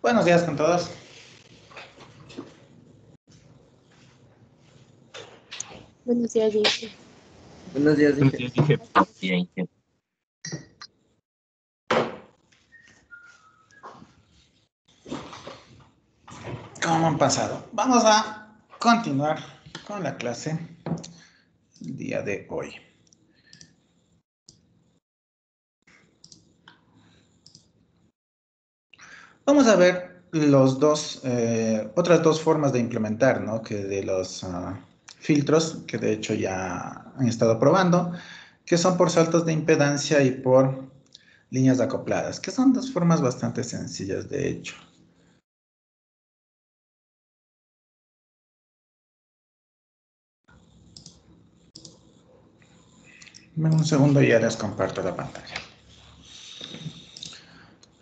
Buenos días con todos. Buenos días, Inge. Buenos días, Buenos dije. días, dije. Bien, bien. ¿Cómo han pasado? Vamos a continuar con la clase el día de hoy. Vamos a ver otras dos formas de implementar, ¿no? Que de los filtros, que de hecho ya han estado probando, que son por saltos de impedancia y por líneas acopladas, que son dos formas bastante sencillas, de hecho. Dame un segundo y ya les comparto la pantalla.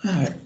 A ver.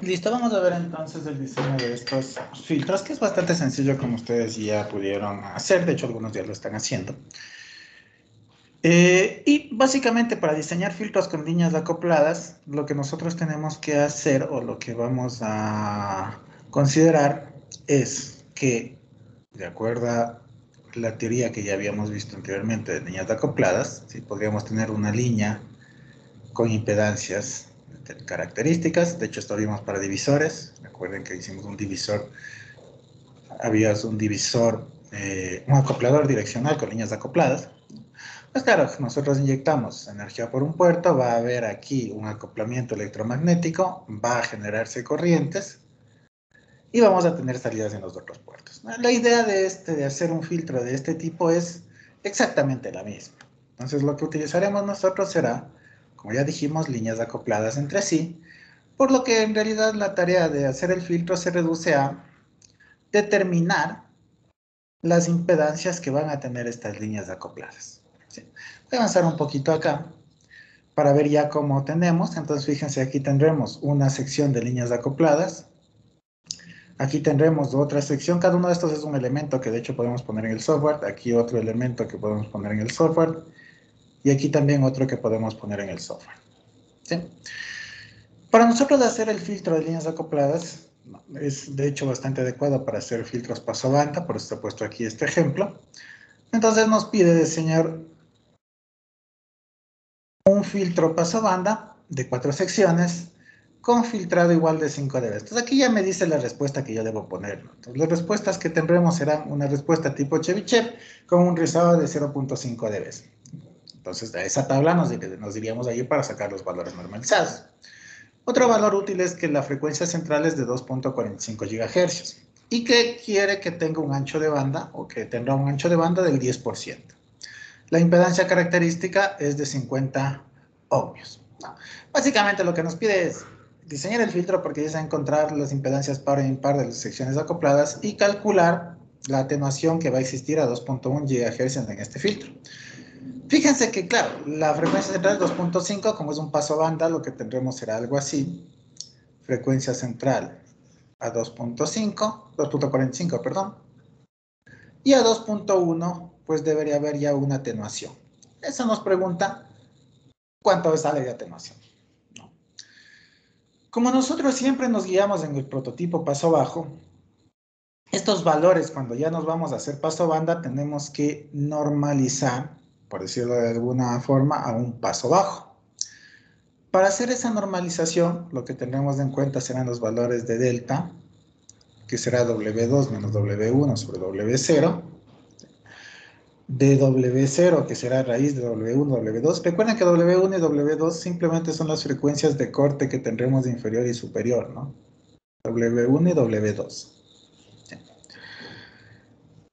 Listo, vamos a ver entonces el diseño de estos filtros, que es bastante sencillo, como ustedes ya pudieron hacer. De hecho, algunos ya lo están haciendo. Y básicamente para diseñar filtros con líneas acopladas, lo que nosotros tenemos que hacer o lo que vamos a considerar es que, de acuerdo a la teoría que ya habíamos visto anteriormente de líneas acopladas, ¿sí? Podríamos tener una línea con impedancias características. De hecho, esto lo vimos para divisores. Recuerden que hicimos un divisor, había un divisor, un acoplador direccional con líneas acopladas. Pues claro, nosotros inyectamos energía por un puerto, va a haber aquí un acoplamiento electromagnético, va a generarse corrientes y vamos a tener salidas en los otros puertos. La idea de hacer un filtro de este tipo es exactamente la misma. Entonces lo que utilizaremos nosotros será, como ya dijimos, líneas acopladas entre sí, por lo que en realidad la tarea de hacer el filtro se reduce a determinar las impedancias que van a tener estas líneas acopladas. ¿Sí? Voy a avanzar un poquito acá para ver ya cómo tenemos. Entonces fíjense, aquí tendremos una sección de líneas acopladas. Aquí tendremos otra sección. Cada uno de estos es un elemento que de hecho podemos poner en el software. Aquí otro elemento que podemos poner en el software. Y aquí también otro que podemos poner en el software. ¿Sí? Para nosotros hacer el filtro de líneas acopladas, es de hecho bastante adecuado para hacer filtros paso banda, por eso he puesto aquí este ejemplo. Entonces nos pide diseñar un filtro paso banda de 4 secciones con filtrado igual de 5 dB. Entonces aquí ya me dice la respuesta que yo debo poner, ¿no? Entonces las respuestas que tendremos serán una respuesta tipo Chebyshev con un rizado de 0.5 dB. Entonces de esa tabla nos iríamos allí para sacar los valores normalizados. Otro valor útil es que la frecuencia central es de 2.45 GHz y que quiere que tenga un ancho de banda o que tendrá un ancho de banda del 10%. La impedancia característica es de 50 ohmios. No. Básicamente lo que nos pide es diseñar el filtro porque ya se encontrar las impedancias par e impar de las secciones acopladas y calcular la atenuación que va a existir a 2.1 GHz en este filtro. Fíjense que, claro, la frecuencia central es 2.5, como es un paso banda, lo que tendremos será algo así. Frecuencia central a 2.45, perdón. Y a 2.1, pues debería haber ya una atenuación. Eso nos pregunta cuánto sale de atenuación, ¿no? Como nosotros siempre nos guiamos en el prototipo paso bajo, estos valores, cuando ya nos vamos a hacer paso banda, tenemos que normalizar, por decirlo de alguna forma, a un paso bajo. Para hacer esa normalización, lo que tendremos en cuenta serán los valores de delta, que será W2 menos W1 sobre W0, de W0, que será raíz de W1, W2. Recuerden que W1 y W2 simplemente son las frecuencias de corte que tendremos de inferior y superior, ¿no? W1 y W2.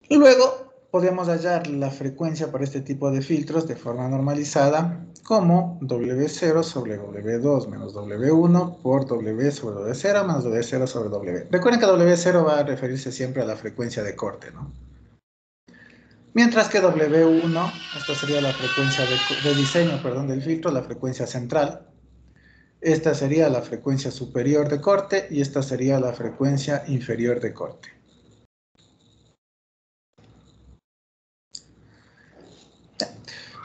Y luego podemos hallar la frecuencia para este tipo de filtros de forma normalizada como W0 sobre W2 menos W1 por W sobre W0 menos W0 sobre W. Recuerden que W0 va a referirse siempre a la frecuencia de corte, ¿no? Mientras que W1, esta sería la frecuencia de diseño, perdón, del filtro, la frecuencia central. Esta sería la frecuencia superior de corte y esta sería la frecuencia inferior de corte.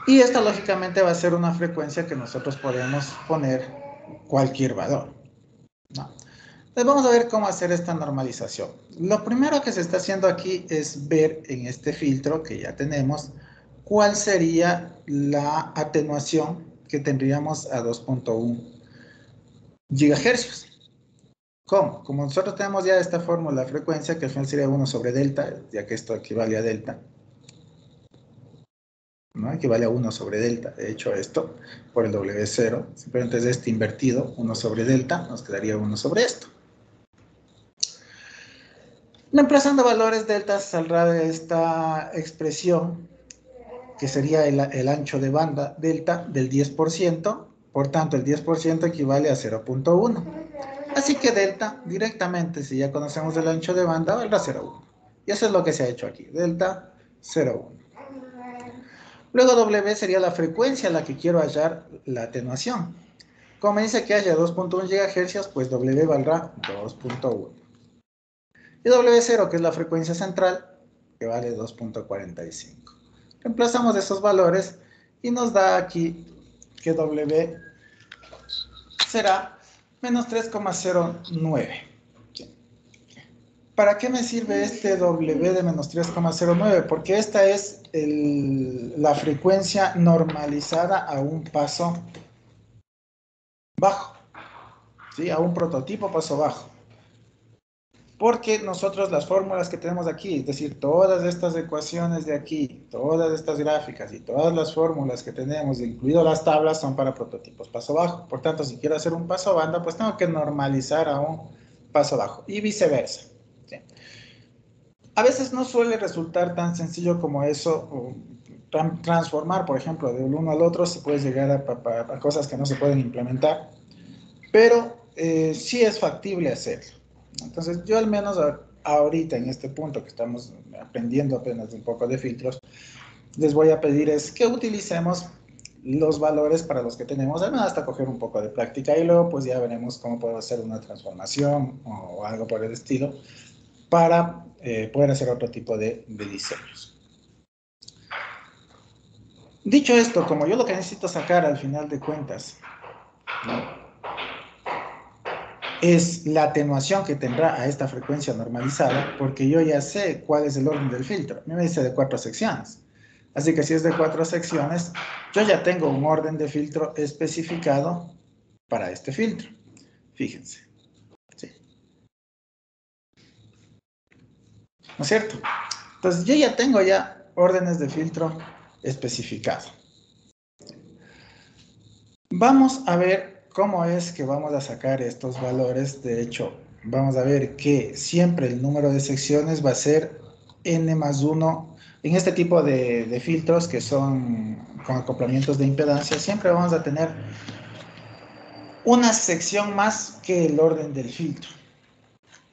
Y esta lógicamente va a ser una frecuencia que nosotros podemos poner cualquier valor, ¿no? Entonces vamos a ver cómo hacer esta normalización. Lo primero que se está haciendo aquí es ver en este filtro que ya tenemos cuál sería la atenuación que tendríamos a 2.1 GHz. ¿Cómo? Como nosotros tenemos ya esta fórmula de frecuencia que al final sería 1 sobre delta, ya que esto equivale a delta, ¿no? Equivale a 1 sobre delta. De hecho, esto por el W0, simplemente es este invertido, 1 sobre delta, nos quedaría 1 sobre esto. Reemplazando valores delta saldrá de esta expresión, que sería el ancho de banda delta del 10%, por tanto el 10% equivale a 0.1. Así que delta directamente, si ya conocemos el ancho de banda, valdrá 0.1. Y eso es lo que se ha hecho aquí, delta 0.1. Luego W sería la frecuencia a la que quiero hallar la atenuación. Como me dice que haya 2.1 GHz, pues W valdrá 2.1. Y W0, que es la frecuencia central, que vale 2.45. Reemplazamos esos valores y nos da aquí que W será menos 3,09. ¿Para qué me sirve este W de menos 3,09? Porque esta es la frecuencia normalizada a un paso bajo, ¿sí? A un prototipo paso bajo. Porque nosotros las fórmulas que tenemos aquí, es decir, todas estas ecuaciones de aquí, todas estas gráficas y todas las fórmulas que tenemos, incluido las tablas, son para prototipos paso bajo. Por tanto, si quiero hacer un paso banda, pues tengo que normalizar a un paso bajo y viceversa, ¿sí? A veces no suele resultar tan sencillo como eso, transformar, por ejemplo, de uno al otro, se puede llegar a cosas que no se pueden implementar, pero sí es factible hacerlo. Entonces, yo al menos ahorita, en este punto que estamos aprendiendo apenas un poco de filtros, les voy a pedir es que utilicemos los valores para los que tenemos, al menos hasta coger un poco de práctica, y luego pues ya veremos cómo puedo hacer una transformación o algo por el estilo para poder hacer otro tipo de diseños. Dicho esto, como yo lo que necesito sacar al final de cuentas, ¿no?, es la atenuación que tendrá a esta frecuencia normalizada, porque yo ya sé cuál es el orden del filtro. A mí me dice de 4 secciones. Así que si es de 4 secciones, yo ya tengo un orden de filtro especificado para este filtro. Fíjense. ¿Sí? ¿No es cierto? Entonces yo ya tengo ya órdenes de filtro especificado. Vamos a ver cómo es que vamos a sacar estos valores. De hecho, vamos a ver que siempre el número de secciones va a ser n más 1. En este tipo de filtros que son con acoplamientos de impedancia, siempre vamos a tener una sección más que el orden del filtro.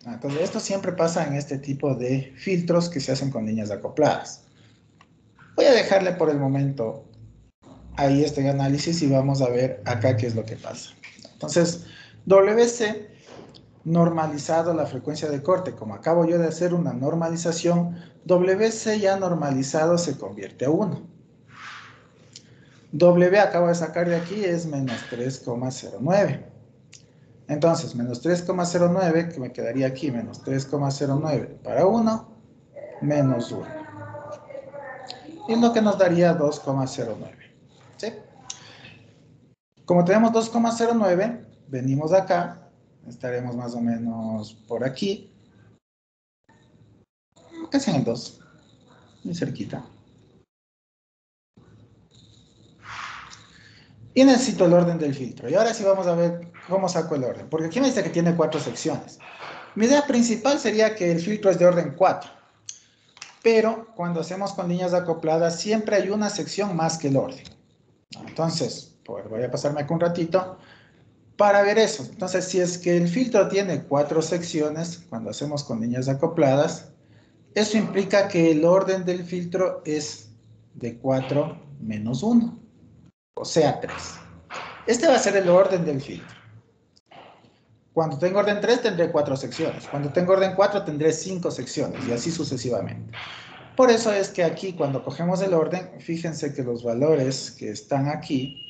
Entonces, esto siempre pasa en este tipo de filtros que se hacen con líneas acopladas. Voy a dejarle por el momento ahí este análisis y vamos a ver acá qué es lo que pasa. Entonces, WC normalizado la frecuencia de corte. Como acabo yo de hacer una normalización, WC ya normalizado se convierte a 1. W acabo de sacar de aquí es menos 3,09. Entonces, menos 3,09, que me quedaría aquí, menos 3,09 para 1, menos 1. Y lo que nos daría 2,09. ¿Sí? Como tenemos 2,09, venimos acá, estaremos más o menos por aquí, casi en el 2, muy cerquita. Y necesito el orden del filtro. Y ahora sí vamos a ver cómo saco el orden. Porque aquí me dice que tiene 4 secciones. Mi idea principal sería que el filtro es de orden 4. Pero cuando hacemos con líneas acopladas, siempre hay una sección más que el orden. Entonces, pues voy a pasarme aquí un ratito para ver eso. Entonces, si es que el filtro tiene 4 secciones, cuando hacemos con líneas acopladas, eso implica que el orden del filtro es de 4 menos 1, o sea, 3. Este va a ser el orden del filtro. Cuando tengo orden 3 tendré 4 secciones. Cuando tengo orden 4 tendré 5 secciones y así sucesivamente. Por eso es que aquí cuando cogemos el orden, fíjense que los valores que están aquí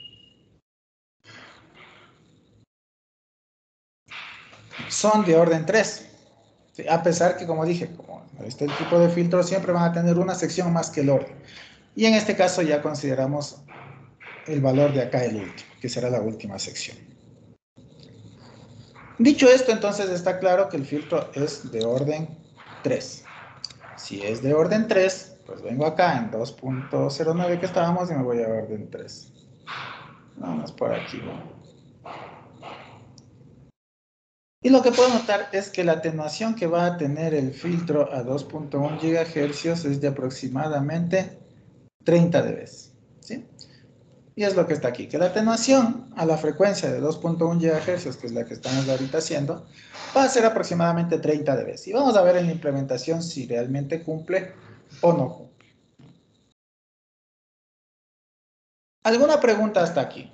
son de orden 3. ¿Sí? A pesar que, como dije, como este tipo de filtros siempre van a tener una sección más que el orden. Y en este caso ya consideramos el valor de acá, el último, que será la última sección. Dicho esto, entonces está claro que el filtro es de orden 3. Si es de orden 3, pues vengo acá en 2.09 que estábamos y me voy a orden 3. Nada más por aquí, ¿no? Y lo que puedo notar es que la atenuación que va a tener el filtro a 2.1 GHz es de aproximadamente 30 dB. ¿Sí? Y es lo que está aquí, que la atenuación a la frecuencia de 2.1 GHz, que es la que estamos ahorita haciendo, va a ser aproximadamente 30 dB. Y vamos a ver en la implementación si realmente cumple o no cumple. ¿Alguna pregunta hasta aquí?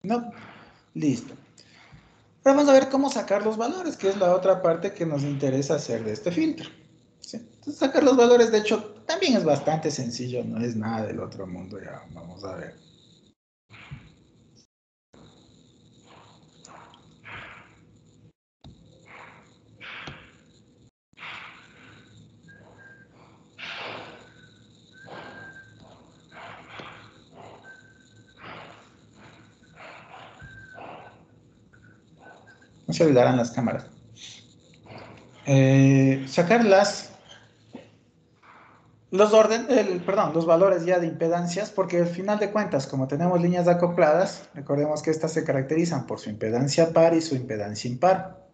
No. Listo. Pero vamos a ver cómo sacar los valores, que es la otra parte que nos interesa hacer de este filtro. ¿Sí? Entonces, sacar los valores, de hecho, también es bastante sencillo, no es nada del otro mundo. Ya vamos a ver. No se olvidarán las cámaras. Sacar los valores ya de impedancias, porque al final de cuentas, como tenemos líneas acopladas, recordemos que estas se caracterizan por su impedancia par y su impedancia impar.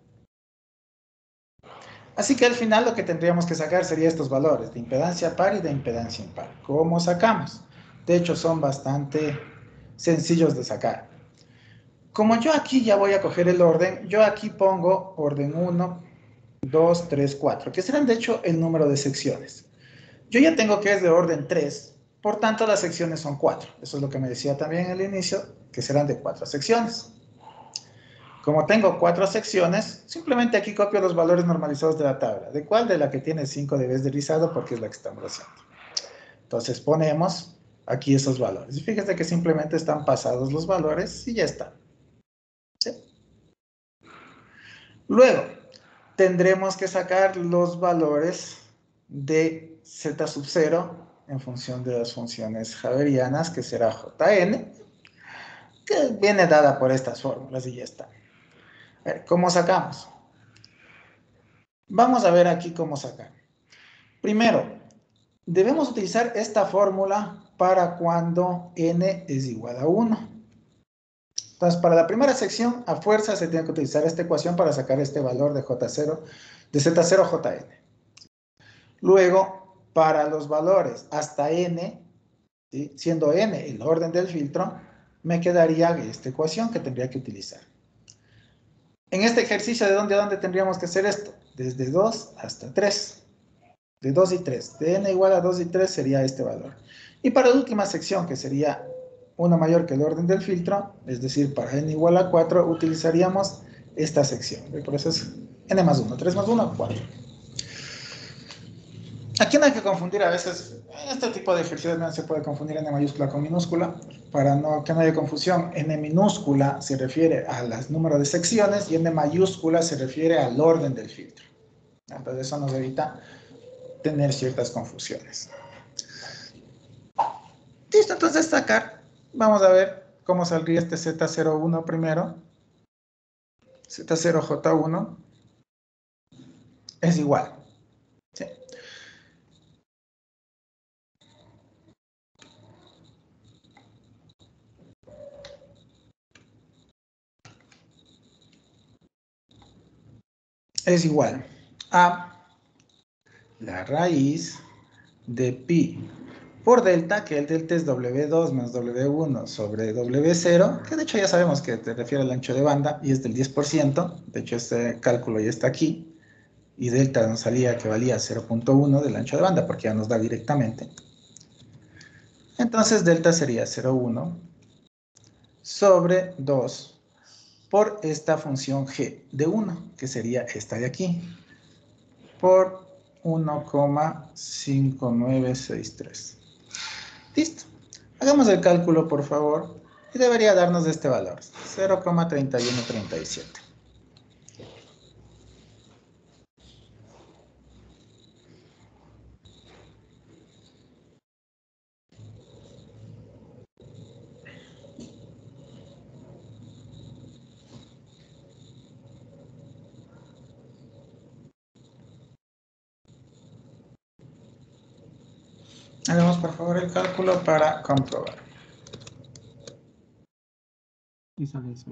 Así que al final lo que tendríamos que sacar sería estos valores de impedancia par y de impedancia impar. ¿Cómo sacamos? De hecho, son bastante sencillos de sacar. Como yo aquí ya voy a coger el orden, yo aquí pongo orden 1, 2, 3, 4, que serán de hecho el número de secciones. Yo ya tengo que es de orden 3, por tanto las secciones son 4. Eso es lo que me decía también en el inicio, que serán de 4 secciones. Como tengo 4 secciones, simplemente aquí copio los valores normalizados de la tabla. ¿De cuál? De la que tiene 5 dB de rizado, porque es la que estamos haciendo. Entonces ponemos aquí esos valores. Y fíjense que simplemente están pasados los valores y ya está. ¿Sí? Luego, tendremos que sacar los valores de z sub 0 en función de las funciones javerianas, que será Jn, que viene dada por estas fórmulas y ya está. A ver, ¿cómo sacamos? Vamos a ver aquí cómo sacar. Primero, debemos utilizar esta fórmula para cuando n es igual a 1. Entonces, para la primera sección, a fuerza se tiene que utilizar esta ecuación para sacar este valor de J0, de Z0 Jn. Luego, para los valores hasta n, ¿sí?, siendo n el orden del filtro, me quedaría esta ecuación que tendría que utilizar. En este ejercicio, ¿de dónde a dónde tendríamos que hacer esto? Desde 2 hasta 3. De 2 y 3. De n igual a 2 y 3 sería este valor. Y para la última sección, que sería 1 mayor que el orden del filtro, es decir, para n igual a 4, utilizaríamos esta sección. Por eso es n más 1. 3 más 1, 4. Aquí no hay que confundir a veces, en este tipo de ejercicios no se puede confundir n mayúscula con minúscula, para que no haya confusión. N minúscula se refiere a los números de secciones y n mayúscula se refiere al orden del filtro. Entonces eso nos evita tener ciertas confusiones. Listo, entonces sacar, vamos a ver cómo saldría este Z01 primero. Z0J1 es igual, ¿sí? Es igual a la raíz de pi por delta, que el delta es W2 más W1 sobre W0, que de hecho ya sabemos que te refiere al ancho de banda y es del 10%, de hecho este cálculo ya está aquí, y delta nos salía que valía 0.1 del ancho de banda, porque ya nos da directamente. Entonces delta sería 0.1 sobre 2 por esta función g de 1, que sería esta de aquí, por 1,5963. Listo. Hagamos el cálculo, por favor, y debería darnos este valor, 0,3137. Hagamos, por favor, el cálculo para comprobar. Y sale eso.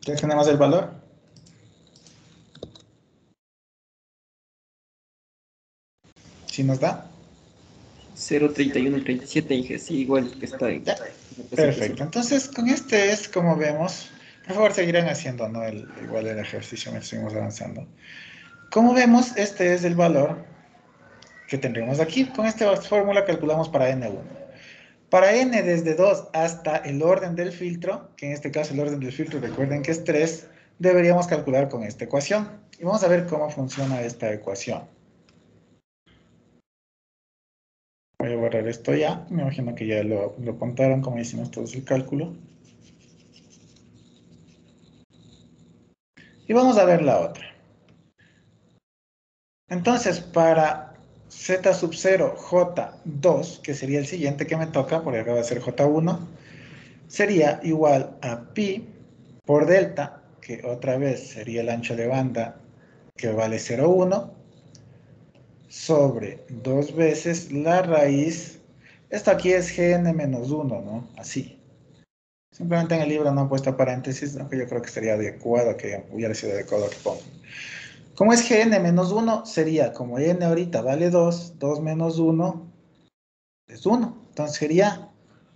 Ya tenemos el valor. ¿Sí nos da? 0,3137, dije, sí, igual que está en Ya. la Perfecto. presentación. Entonces, con este es como vemos. Por favor, seguirán haciendo, ¿no? Igual el ejercicio mientras seguimos avanzando. Como vemos, este es el valor que tendremos aquí. Con esta fórmula calculamos para n1. Para n desde 2 hasta el orden del filtro, que en este caso el orden del filtro recuerden que es 3, deberíamos calcular con esta ecuación. Y vamos a ver cómo funciona esta ecuación. Voy a borrar esto ya. Me imagino que ya lo contaron como hicimos todos el cálculo. Y vamos a ver la otra. Entonces, para z sub 0 j2, que sería el siguiente que me toca, porque acá va a ser j1, sería igual a pi por delta, que otra vez sería el ancho de banda que vale 0,1, sobre 2 veces la raíz. Esto aquí es gn menos 1, ¿no? Así. Simplemente en el libro no han puesto paréntesis, aunque yo creo que sería adecuado que hubiera sido adecuado que ponga. Como es gn menos 1, sería como n ahorita vale 2, 2 menos 1 es 1. Entonces sería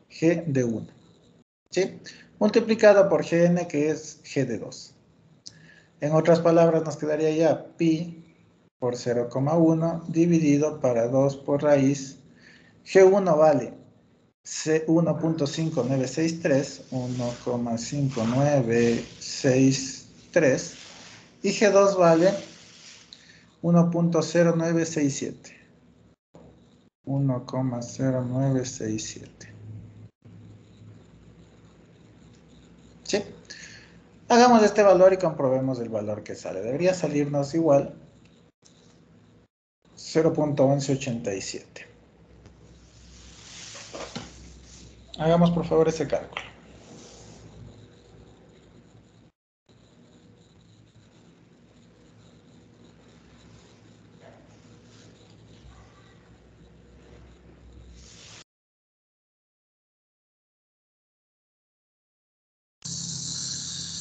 g de 1. ¿Sí? Multiplicado por gn, que es g de 2. En otras palabras, nos quedaría ya pi por 0,1 dividido para 2 por raíz. G1 vale 1.5963 y G2 vale 1.0967. 1,0967. ¿Sí? Hagamos este valor y comprobemos el valor que sale. Debería salirnos igual 0.1187. Hagamos por favor ese cálculo.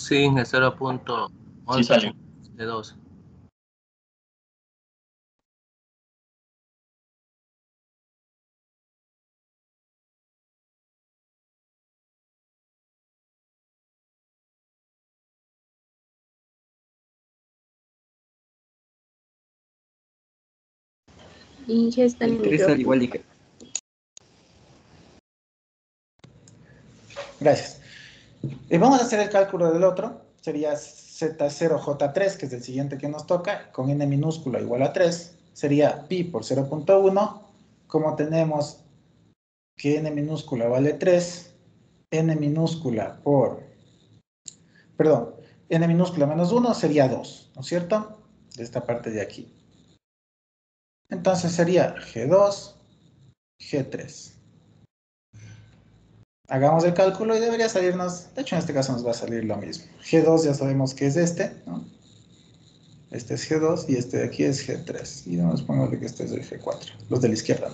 Sí, de 0.1182. Y ya está en El el 3 al igual micrófono. dije. Gracias. Vamos a hacer el cálculo del otro. Sería Z0J3, que es el siguiente que nos toca, con n minúscula igual a 3. Sería pi por 0.1. Como tenemos que n minúscula vale 3, n minúscula por, perdón, n minúscula menos 1 sería 2, ¿no es cierto? De esta parte de aquí. Entonces sería G2, G3. Hagamos el cálculo y debería salirnos, de hecho en este caso nos va a salir lo mismo. G2 ya sabemos que es este, ¿no? Este es G2 y este de aquí es G3. Y vamos a ponerle que este es el G4, los de la izquierda.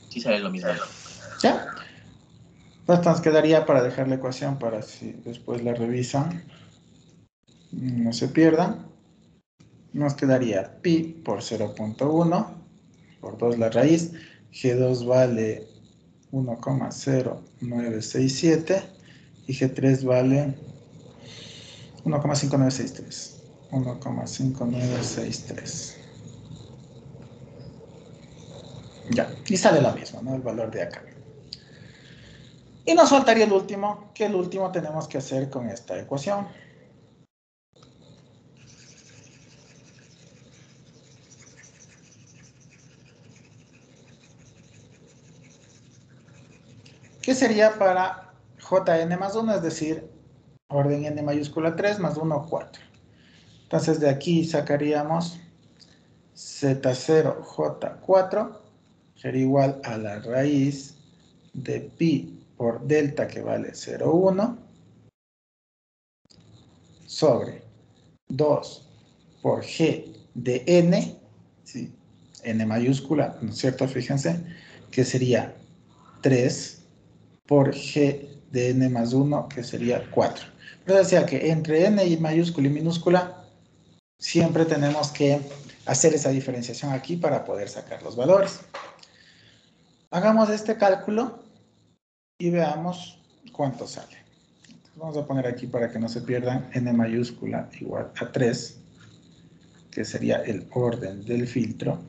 Sí sale lo mismo. ¿Ya? Entonces nos quedaría para dejar la ecuación para si después la revisan, no se pierdan. Nos quedaría pi por 0.1 por 2 la raíz. G2 vale 1,0967 y G3 vale 1,5963. 1,5963. Ya, y sale lo mismo, ¿no? El valor de acá. Y nos faltaría el último, que el último tenemos que hacer con esta ecuación. Que sería para Jn más 1, es decir, orden n mayúscula 3 más 1, 4. Entonces de aquí sacaríamos Z0J4 sería igual a la raíz de pi por delta que vale 0,1 sobre 2 por G de N, ¿sí? N mayúscula, ¿no es cierto? Fíjense, que sería 3 por G de N más 1, que sería 4. Pero decía que entre N y mayúscula y minúscula, siempre tenemos que hacer esa diferenciación aquí para poder sacar los valores. Hagamos este cálculo y veamos cuánto sale. Entonces vamos a poner aquí para que no se pierdan N mayúscula igual a 3, que sería el orden del filtro.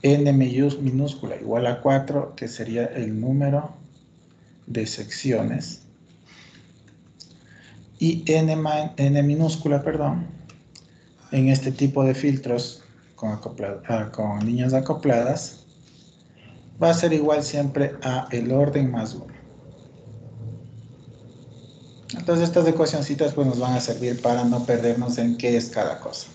N minúscula igual a 4, que sería el número de secciones. Y N minúscula, perdón, en este tipo de filtros con líneas acopladas, va a ser igual siempre a el orden más 1. Entonces estas ecuacioncitas pues nos van a servir para no perdernos en qué es cada cosa.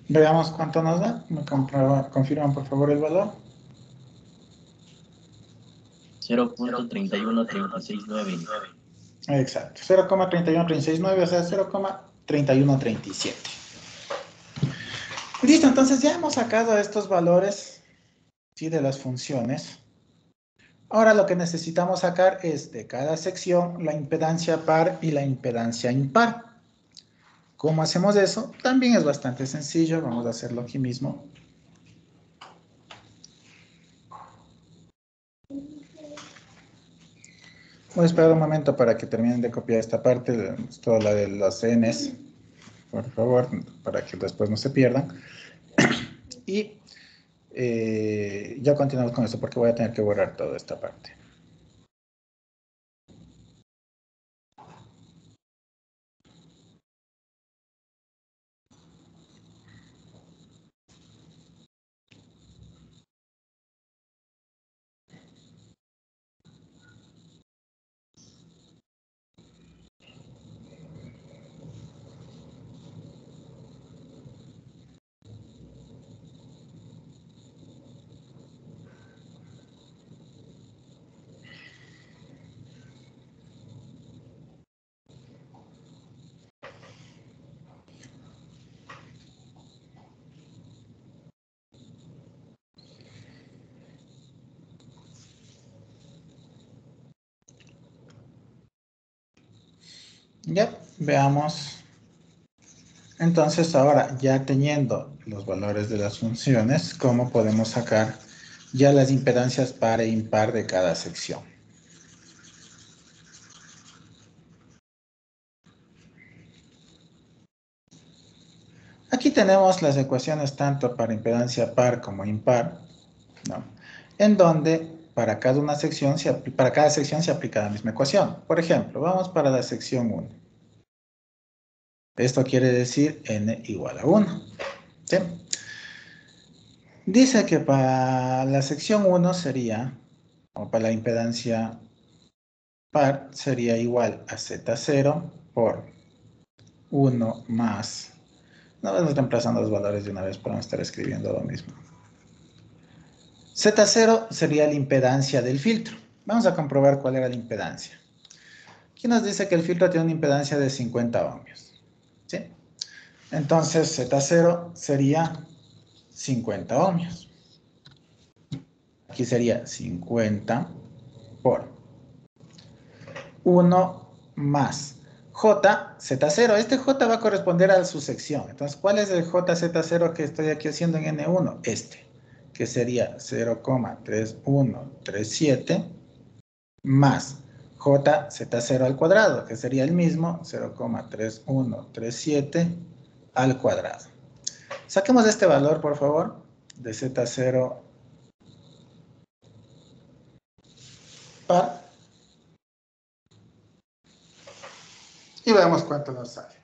Veamos cuánto nos da. Me confirman por favor el valor. 0.31369. Exacto, 0,31369, o sea, 0,3137. Listo, entonces ya hemos sacado estos valores, ¿sí?, de las funciones. Ahora lo que necesitamos sacar es de cada sección la impedancia par y la impedancia impar. ¿Cómo hacemos eso? También es bastante sencillo, vamos a hacerlo aquí mismo. Voy a esperar un momento para que terminen de copiar esta parte, toda la de los Ns, por favor, para que después no se pierdan. Y ya continuamos con esto porque voy a tener que borrar toda esta parte. Ya, veamos. Entonces ahora, ya teniendo los valores de las funciones, ¿cómo podemos sacar ya las impedancias par e impar de cada sección? Aquí tenemos las ecuaciones tanto para impedancia par como impar, ¿no?, en donde para cada sección se aplica la misma ecuación. Por ejemplo, vamos para la sección 1. Esto quiere decir n igual a 1. ¿Sí? Dice que para la sección 1 sería, o para la impedancia par, sería igual a Z0 por 1 más... No vamos reemplazando los valores de una vez para no estar escribiendo lo mismo. Z0 sería la impedancia del filtro. Vamos a comprobar cuál era la impedancia. Aquí nos dice que el filtro tiene una impedancia de 50 ohmios. ¿Sí? Entonces Z0 sería 50 ohmios. Aquí sería 50 por 1 más J, Z0. Este J va a corresponder a su sección. Entonces, ¿cuál es el JZ0 que estoy aquí haciendo en N1? Este, que sería 0,3137 más JZ0 al cuadrado, que sería el mismo 0,3137 al cuadrado. Saquemos este valor, por favor, de Z0 par y veamos cuánto nos sale.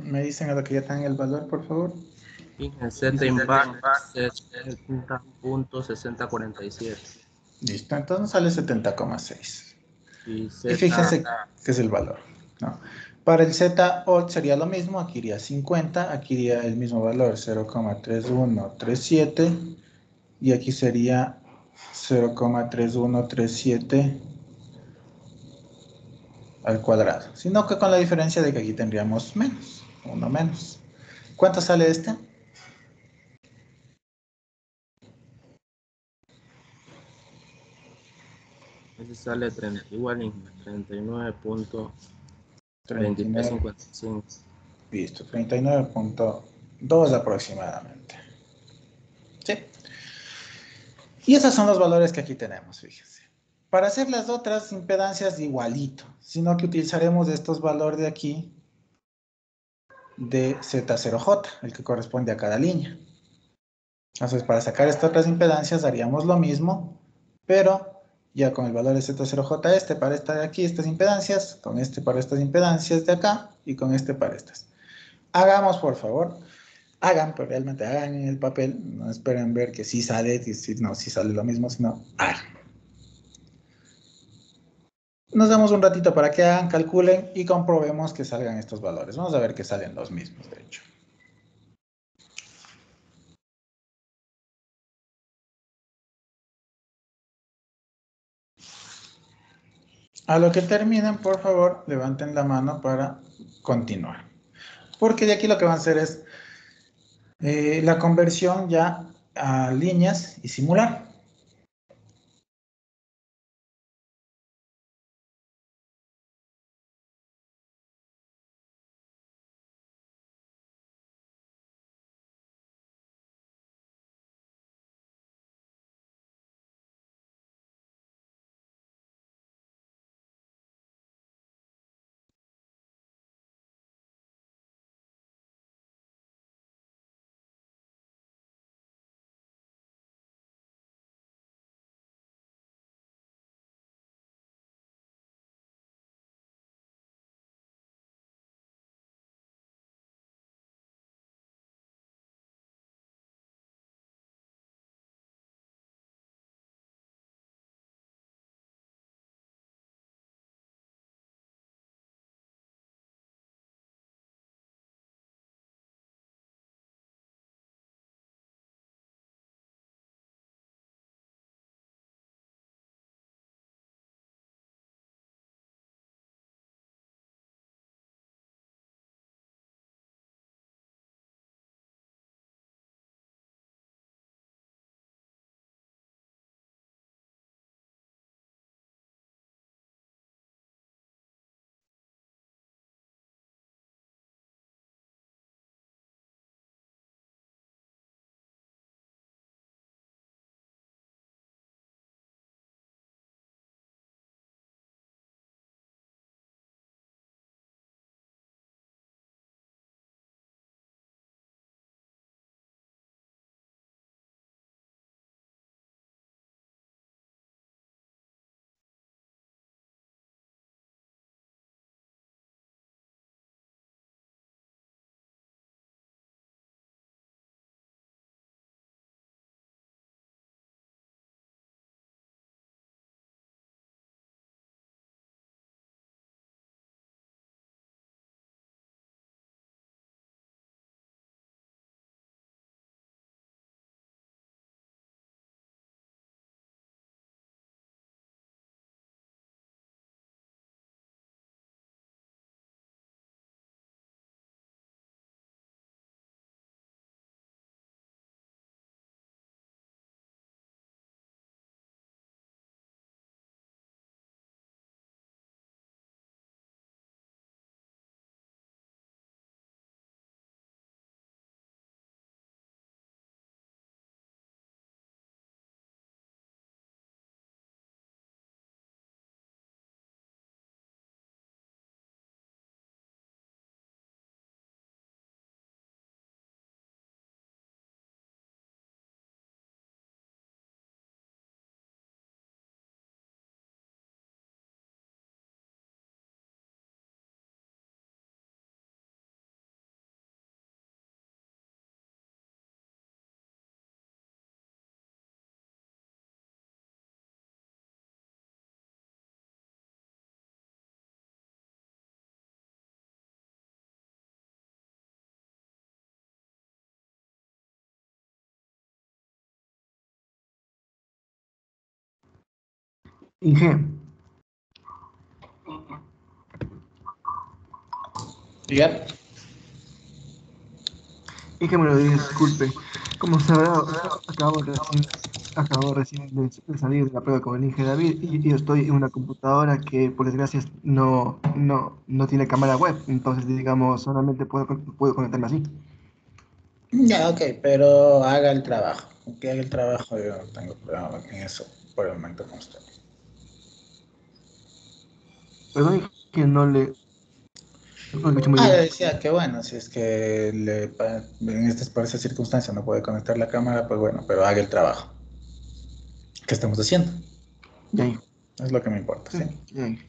Me dicen a lo que ya tengan el valor, por favor. Fíjense, Z impact 70.6047. Listo, entonces sale 70,6. Y Y Z, fíjense que es el valor, ¿no? Para el Z8 sería lo mismo, aquí iría 50, aquí iría el mismo valor, 0,3137, y aquí sería 0,3137 al cuadrado. Sino que con la diferencia de que aquí tendríamos menos, uno menos. ¿Cuánto sale este? ese sale 30, igual, 39, 39.2355. listo, 39,2 aproximadamente. ¿Sí? Y esos son los valores que aquí tenemos, fíjense. Para hacer las otras impedancias igualito, sino que utilizaremos estos valores de aquí de Z0J, el que corresponde a cada línea. Entonces, para sacar estas otras impedancias haríamos lo mismo, pero ya con el valor de Z0J este para esta de aquí, estas impedancias, con este para estas impedancias de acá y con este para estas. Hagamos, por favor, hagan, pero realmente hagan en el papel, no esperen ver que sí sale, que sí, no, sí sale lo mismo, sino hagan. Nos damos un ratito para que hagan, calculen y comprobemos que salgan estos valores. Vamos a ver que salen los mismos, de hecho. A lo que terminen, por favor, levanten la mano para continuar. Porque de aquí lo que van a hacer es la conversión ya a líneas y simular. Inge, Diga. Inge me lo disculpe. Como sabrá, acabo recién de salir de la prueba con el Inge David y yo estoy en una computadora que por desgracia no tiene cámara web, entonces digamos solamente puedo conectarme así. Ya, ok, pero haga el trabajo. Que haga el trabajo, yo no tengo problema en eso por el momento con usted. Perdón que no lo escuché muy Ah, yo bien. decía que bueno, si es que en estas por esas circunstancias no puede conectar la cámara, pues bueno, pero haga el trabajo. ¿Qué estamos haciendo? Ya, Inge. Es lo que me importa, ¿sí? Ya, Inge.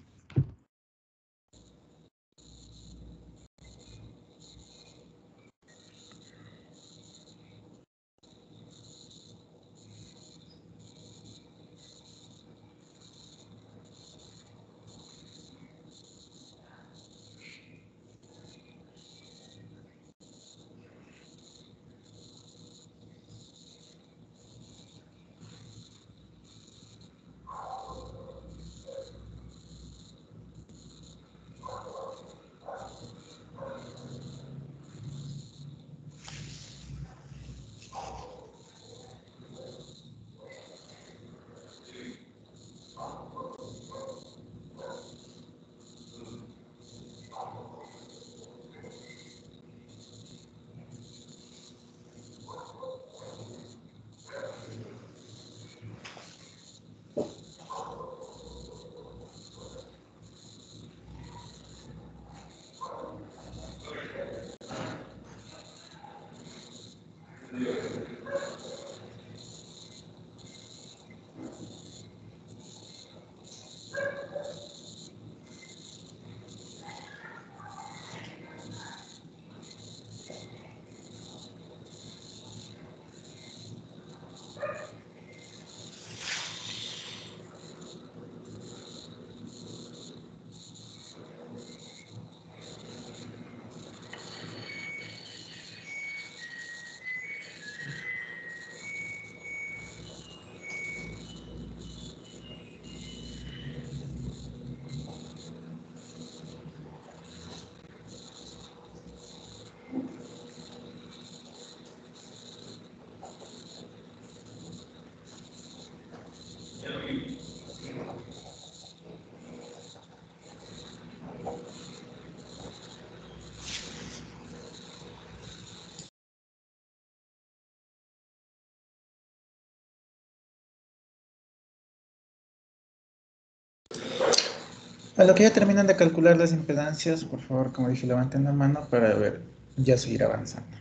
A lo que ya terminan de calcular las impedancias, por favor, como dije, levanten la mano para ver, ya seguir avanzando.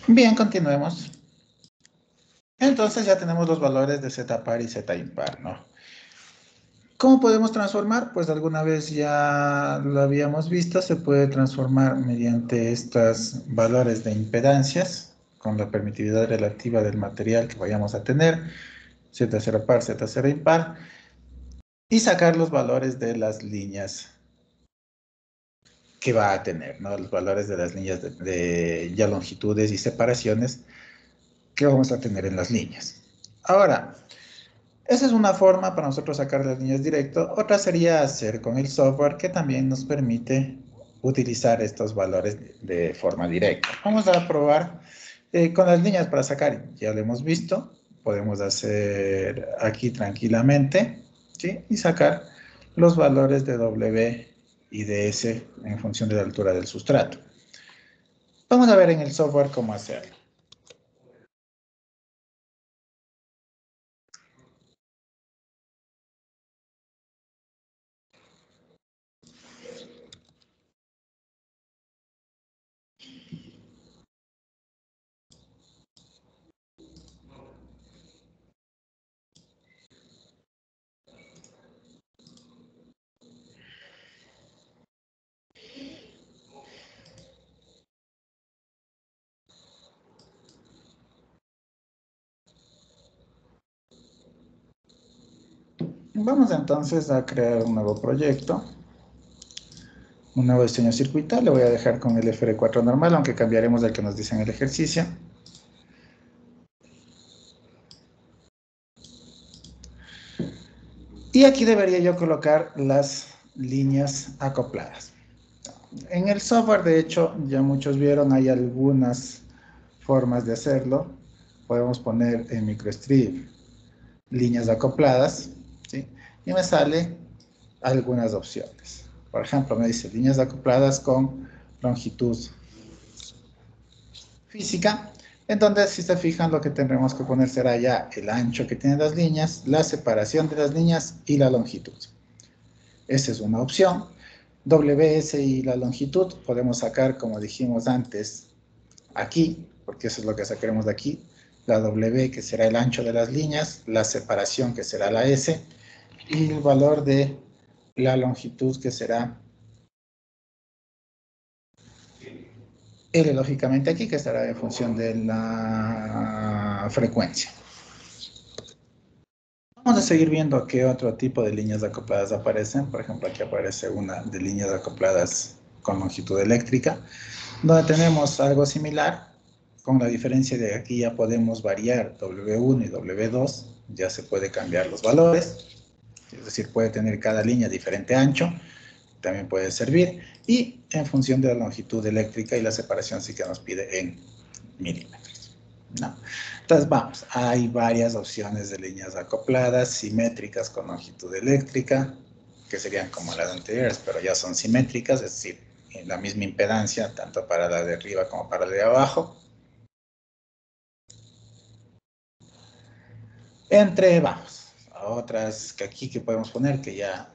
Bien, continuemos. Entonces ya tenemos los valores de z par y z impar, ¿no? ¿Cómo podemos transformar? Pues alguna vez ya lo habíamos visto, se puede transformar mediante estos valores de impedancias con la permitividad relativa del material que vayamos a tener, Z0 par, Z0 impar, y sacar los valores de las líneas que va a tener, ¿no? Los valores de las líneas de ya longitudes y separaciones que vamos a tener en las líneas. Ahora, esa es una forma para nosotros sacar las líneas directo. Otra sería hacer con el software que también nos permite utilizar estos valores de forma directa. Vamos a probar con las líneas para sacar. Ya lo hemos visto. Podemos hacer aquí tranquilamente, ¿sí? Y sacar los valores de W y de S en función de la altura del sustrato. Vamos a ver en el software cómo hacerlo. Vamos entonces a crear un nuevo proyecto, un nuevo diseño circuital. Le voy a dejar con el FR4 normal, aunque cambiaremos el que nos dice en el ejercicio. Y aquí debería yo colocar las líneas acopladas. En el software, de hecho, ya muchos vieron, hay algunas formas de hacerlo. Podemos poner en MicroStrip líneas acopladas, ¿sí? Y me sale algunas opciones. Por ejemplo, me dice líneas acopladas con longitud física, en donde si se fijan lo que tendremos que poner será ya el ancho que tienen las líneas, la separación de las líneas y la longitud. Esa es una opción. WS y la longitud podemos sacar, como dijimos antes, aquí, porque eso es lo que sacaremos de aquí, la W que será el ancho de las líneas, la separación que será la S y el valor de la longitud que será L, lógicamente aquí, que estará en función de la frecuencia. Vamos a seguir viendo qué otro tipo de líneas acopladas aparecen. Por ejemplo, aquí aparece una de líneas acopladas con longitud eléctrica, donde tenemos algo similar, con la diferencia de aquí ya podemos variar W1 y W2, ya se puede cambiar los valores, es decir, puede tener cada línea diferente ancho, también puede servir, y en función de la longitud eléctrica y la separación sí que nos pide en milímetros, ¿no? Entonces vamos, hay varias opciones de líneas acopladas, simétricas con longitud eléctrica, que serían como las anteriores, pero ya son simétricas, es decir, la misma impedancia, tanto para la de arriba como para la de abajo. Entre, vamos, a otras que aquí que podemos poner, que ya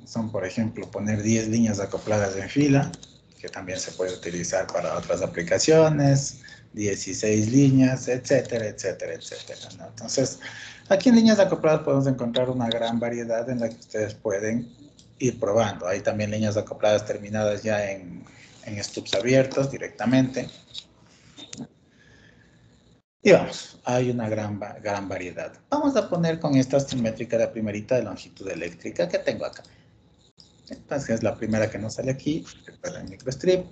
son, por ejemplo, poner 10 líneas acopladas en fila, que también se puede utilizar para otras aplicaciones, 16 líneas, etcétera, etcétera, etcétera, ¿no? Entonces, aquí en líneas acopladas podemos encontrar una gran variedad en la que ustedes pueden ir probando. Hay también líneas acopladas terminadas ya en stubs abiertos directamente. Y vamos, hay una gran variedad. Vamos a poner con esta simétrica la primerita de longitud eléctrica que tengo acá. Entonces es la primera que nos sale aquí, recuerda el microstrip,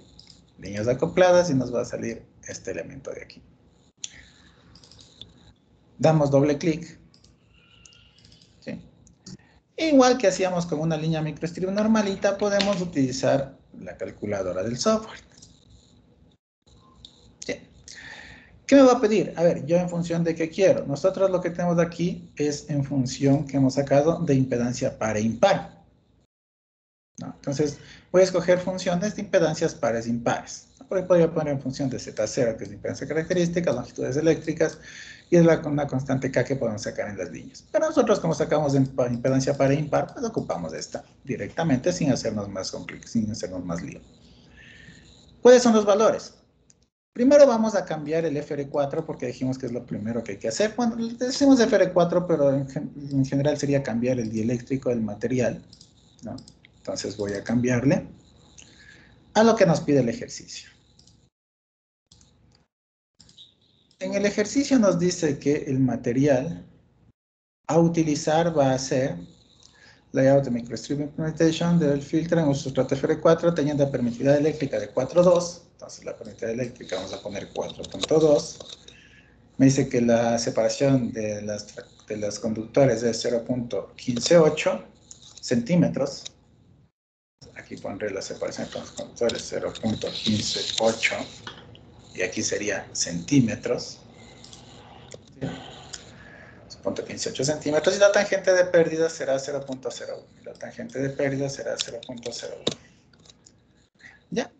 líneas acopladas y nos va a salir este elemento de aquí. Damos doble clic. ¿Sí? Igual que hacíamos con una línea microstrip normalita, podemos utilizar la calculadora del software. ¿Sí? ¿Qué me va a pedir? A ver, yo en función de qué quiero. Nosotros lo que tenemos aquí es en función que hemos sacado de impedancia par e impar, ¿no? Entonces, voy a escoger funciones de impedancias pares e impares. Podría poner en función de Z0, que es la impedancia característica, longitudes eléctricas, y es una constante K que podemos sacar en las líneas. Pero nosotros, como sacamos en impedancia par e impar, pues ocupamos esta directamente sin hacernos más lío. ¿Cuáles son los valores? Primero vamos a cambiar el FR4 porque dijimos que es lo primero que hay que hacer. Bueno, decimos FR4, pero en general sería cambiar el dieléctrico del material, ¿no? Entonces voy a cambiarle a lo que nos pide el ejercicio. En el ejercicio nos dice que el material a utilizar va a ser layout de microstrip implementation del filtro en un sustrato FR4 teniendo permitividad eléctrica de 4.2. Entonces la permitividad eléctrica vamos a poner 4.2. Me dice que la separación de los conductores es 0.158 centímetros. Aquí pondré la separación de los conductores 0.158 y aquí sería centímetros. ¿Sí? 0.158 centímetros y la tangente de pérdida será 0.01. La tangente de pérdida será 0.01. ¿Ya?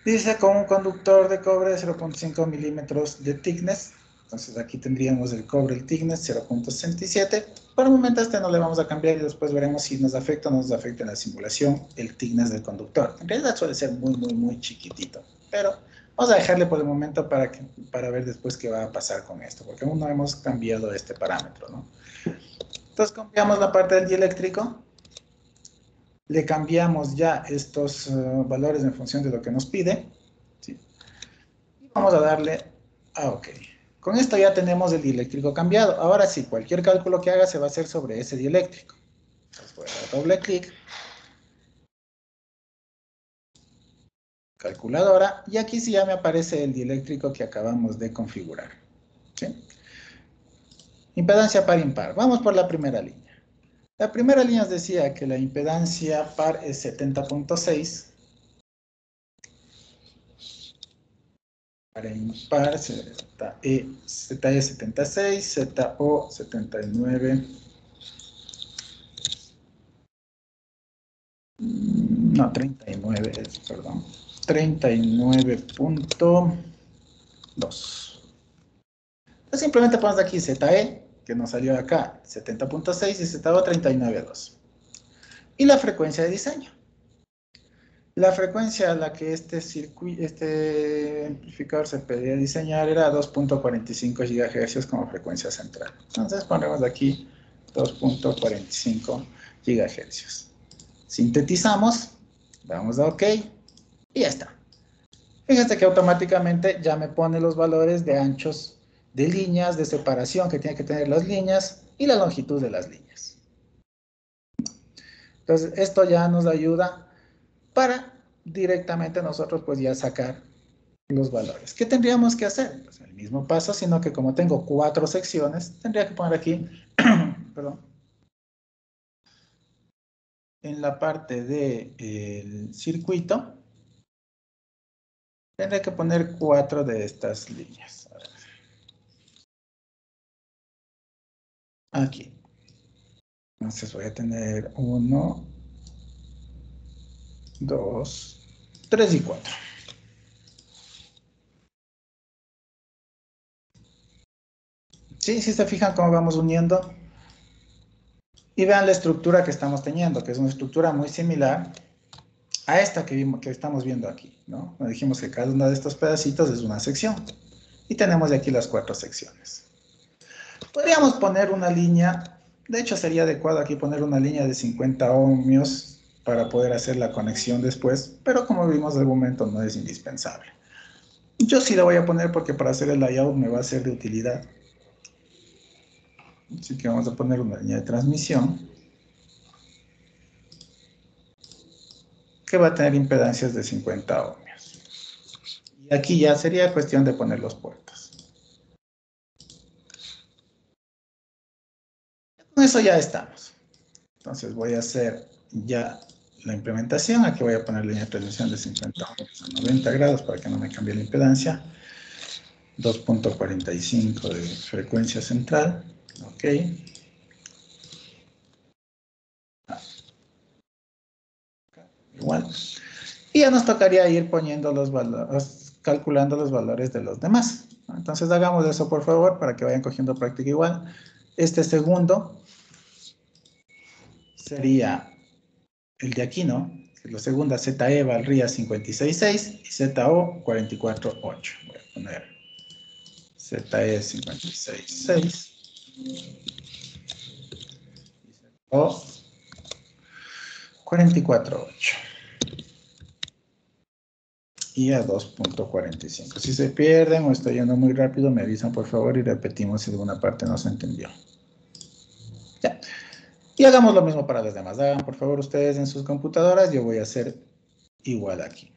Dice con un conductor de cobre de 0.5 milímetros de thickness. Entonces aquí tendríamos el cobre, el thickness 0.67. Por el momento a este no le vamos a cambiar y después veremos si nos afecta o no nos afecta en la simulación el thickness del conductor. En realidad suele ser muy chiquitito, pero vamos a dejarle por el momento para ver después qué va a pasar con esto, porque aún no hemos cambiado este parámetro, ¿no? Entonces cambiamos la parte del dieléctrico. Le cambiamos ya estos valores en función de lo que nos pide. ¿Sí? Y vamos a darle a OK. Con esto ya tenemos el dieléctrico cambiado. Ahora sí, cualquier cálculo que haga se va a hacer sobre ese dieléctrico. Entonces voy a dar doble clic. Calculadora. Y aquí sí ya me aparece el dieléctrico que acabamos de configurar. ¿Sí? Impedancia par impar. Vamos por la primera línea. La primera línea nos decía que la impedancia par es 70.6. Para impar, ZE 76, ZO 79. No, 39 es, perdón. 39.2. Entonces simplemente ponemos aquí ZE, que nos salió acá, 70.6 y ZO 39.2. Y la frecuencia de diseño. La frecuencia a la que este amplificador se pedía diseñar era 2.45 GHz como frecuencia central. Entonces ponemos aquí 2.45 GHz. Sintetizamos, damos a OK y ya está. Fíjense que automáticamente ya me pone los valores de anchos de líneas, de separación que tienen que tener las líneas y la longitud de las líneas. Entonces esto ya nos ayuda para directamente nosotros pues ya sacar los valores. ¿Qué tendríamos que hacer? Pues el mismo paso, sino que como tengo 4 secciones, tendría que poner aquí, perdón, en la parte del circuito, tendré que poner 4 de estas líneas. A ver. Aquí. Entonces voy a tener 1, 2, 3 y 4. Sí, sí se fijan cómo vamos uniendo. Y vean la estructura que estamos teniendo, que es una estructura muy similar a esta que estamos viendo aquí, ¿no? Nos dijimos que cada uno de estos pedacitos es una sección. Y tenemos aquí las 4 secciones. Podríamos poner una línea, de hecho sería adecuado aquí poner una línea de 50 ohmios para poder hacer la conexión después, pero como vimos de momento no es indispensable. Yo sí la voy a poner porque para hacer el layout me va a ser de utilidad. Así que vamos a poner una línea de transmisión que va a tener impedancias de 50 ohmios. Y aquí ya sería cuestión de poner los puertos. Con eso ya estamos. Entonces voy a hacer ya la implementación. Aquí voy a poner línea de transmisión de 50 ohmios a 90 grados para que no me cambie la impedancia. 2.45 de frecuencia central. Ok. Igual. Y ya nos tocaría ir poniendo los valores, calculando los valores de los demás. Entonces hagamos eso por favor para que vayan cogiendo práctica igual. Este segundo sería el de aquí, ¿no? La segunda, ZE valdría 56.6 y ZO 44.8. Voy a poner ZE 56.6 y ZO 44.8. Y a 2.45. Si se pierden o estoy yendo muy rápido, me avisan por favor y repetimos si alguna parte no se entendió. Ya. Y hagamos lo mismo para los demás. Hagan por favor ustedes en sus computadoras. Yo voy a hacer igual aquí.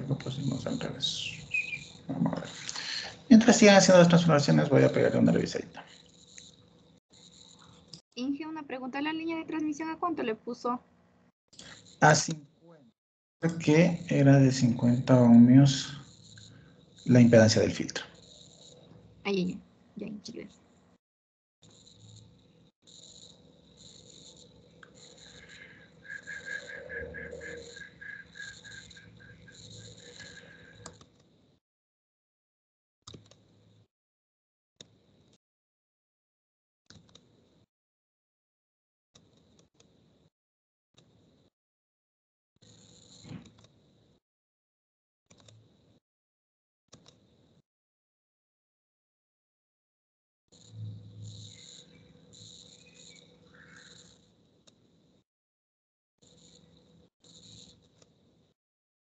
Lo pusimos al revés. Vamos a ver. Mientras sigan haciendo las transformaciones, voy a pegarle una revisadita. Inge, una pregunta. ¿La línea de transmisión a cuánto le puso? A 50, que era de 50 ohmios la impedancia del filtro. Ahí, ya, muchas gracias.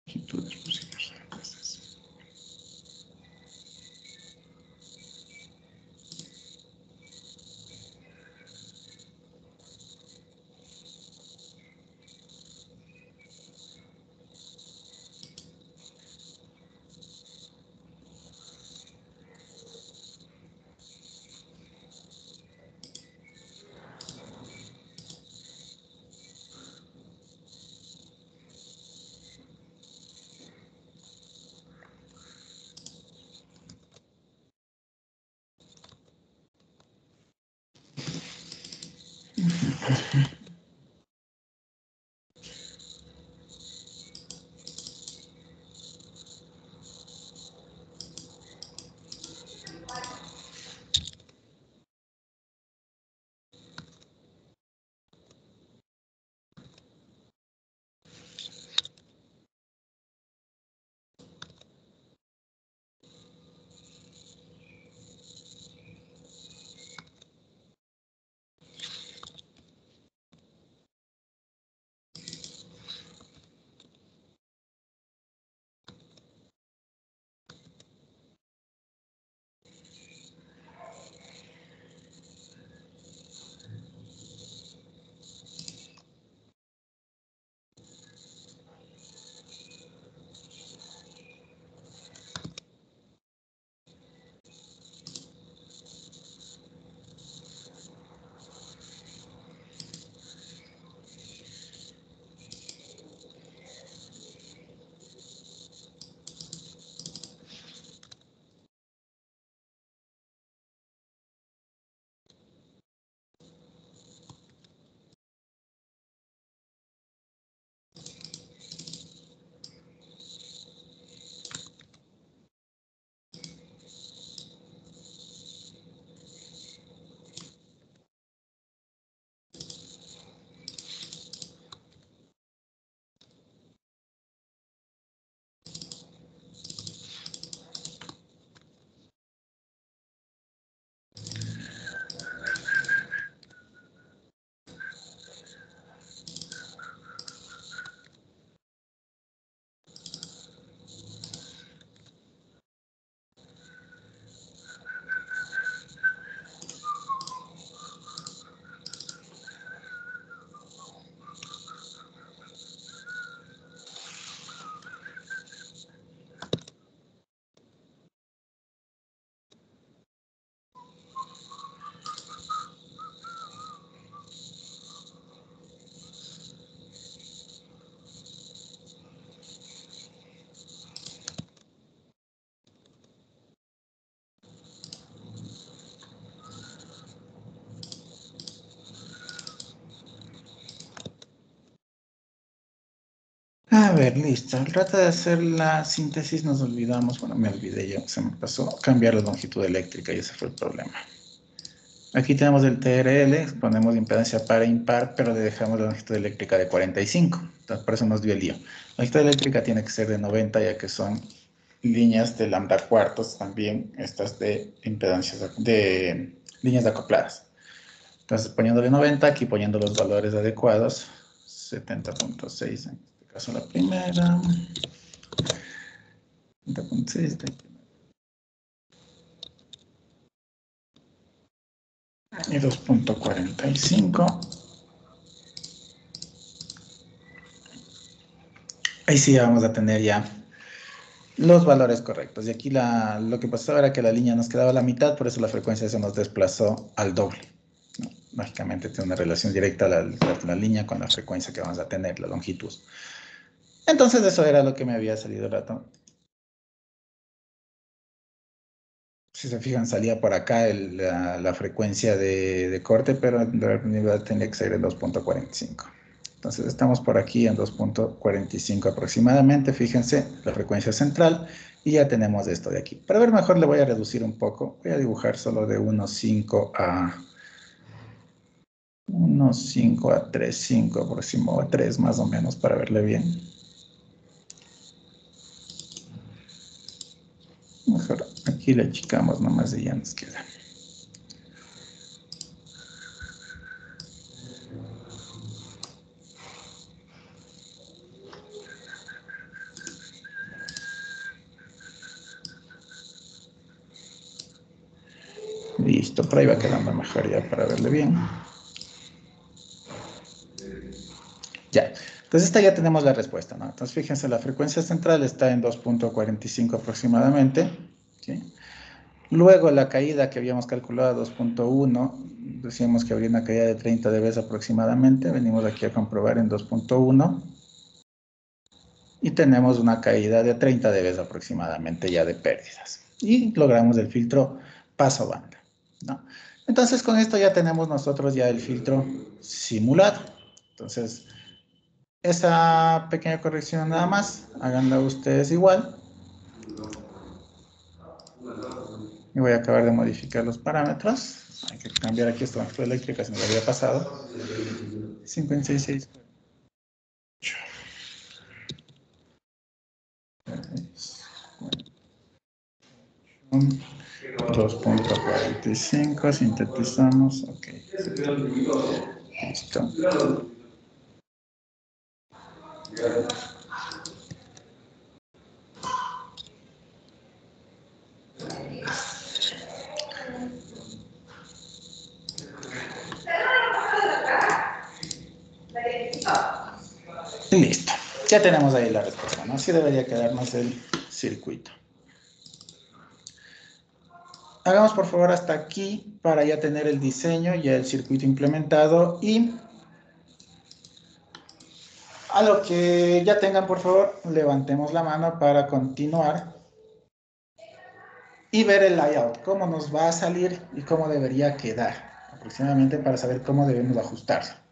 Longitudes posibles. Entonces, ver, listo. Al tratar de hacer la síntesis nos olvidamos, bueno, me olvidé yo, se me pasó cambiar la longitud eléctrica y ese fue el problema. Aquí tenemos el TRL, ponemos impedancia par e impar, pero le dejamos la longitud eléctrica de 45. Entonces, por eso nos dio el lío. La longitud eléctrica tiene que ser de 90, ya que son líneas de lambda cuartos también, estas de impedancias, de líneas acopladas. Entonces, poniéndole 90, aquí poniendo los valores adecuados, 70.6, en este caso la primera, 70.6, y 2.45. Ahí sí vamos a tener ya los valores correctos. Y aquí lo que pasaba era que la línea nos quedaba a la mitad, por eso la frecuencia se nos desplazó al doble, ¿no? Lógicamente tiene una relación directa la línea con la frecuencia que vamos a tener, la longitud. Entonces eso era lo que me había salido el rato. Si se fijan, salía por acá la frecuencia de corte, pero en realidad tenía que ser el 2.45. Entonces estamos por aquí en 2.45 aproximadamente. Fíjense, la frecuencia central. Y ya tenemos esto de aquí. Para ver mejor le voy a reducir un poco. Voy a dibujar solo de 1.5 a 1.5 a 3.5 aproximadamente, a 3 más o menos para verle bien. Mejor aquí le achicamos nomás y ya nos queda. Listo, por ahí va quedando mejor ya para verle bien. Ya, entonces esta ya tenemos la respuesta, ¿no? Entonces fíjense, la frecuencia central está en 2.45 aproximadamente, ¿sí? Luego la caída que habíamos calculado a 2.1, decíamos que habría una caída de 30 dB aproximadamente, venimos aquí a comprobar en 2.1 y tenemos una caída de 30 dB aproximadamente ya de pérdidas. Y logramos el filtro paso banda, ¿no? Entonces con esto ya tenemos nosotros ya el filtro simulado. Entonces, esa pequeña corrección nada más, háganla ustedes igual. Y voy a acabar de modificar los parámetros. Hay que cambiar aquí esta longitud eléctrica, se me había pasado. 56.6. 2.45, sintetizamos, ok. Listo. Y listo. Ya tenemos ahí la respuesta, ¿no? Así debería quedarnos el circuito. Hagamos por favor hasta aquí para ya tener el diseño, ya el circuito implementado y a lo que ya tengan, por favor, levantemos la mano para continuar y ver el layout, cómo nos va a salir y cómo debería quedar aproximadamente para saber cómo debemos ajustarlo.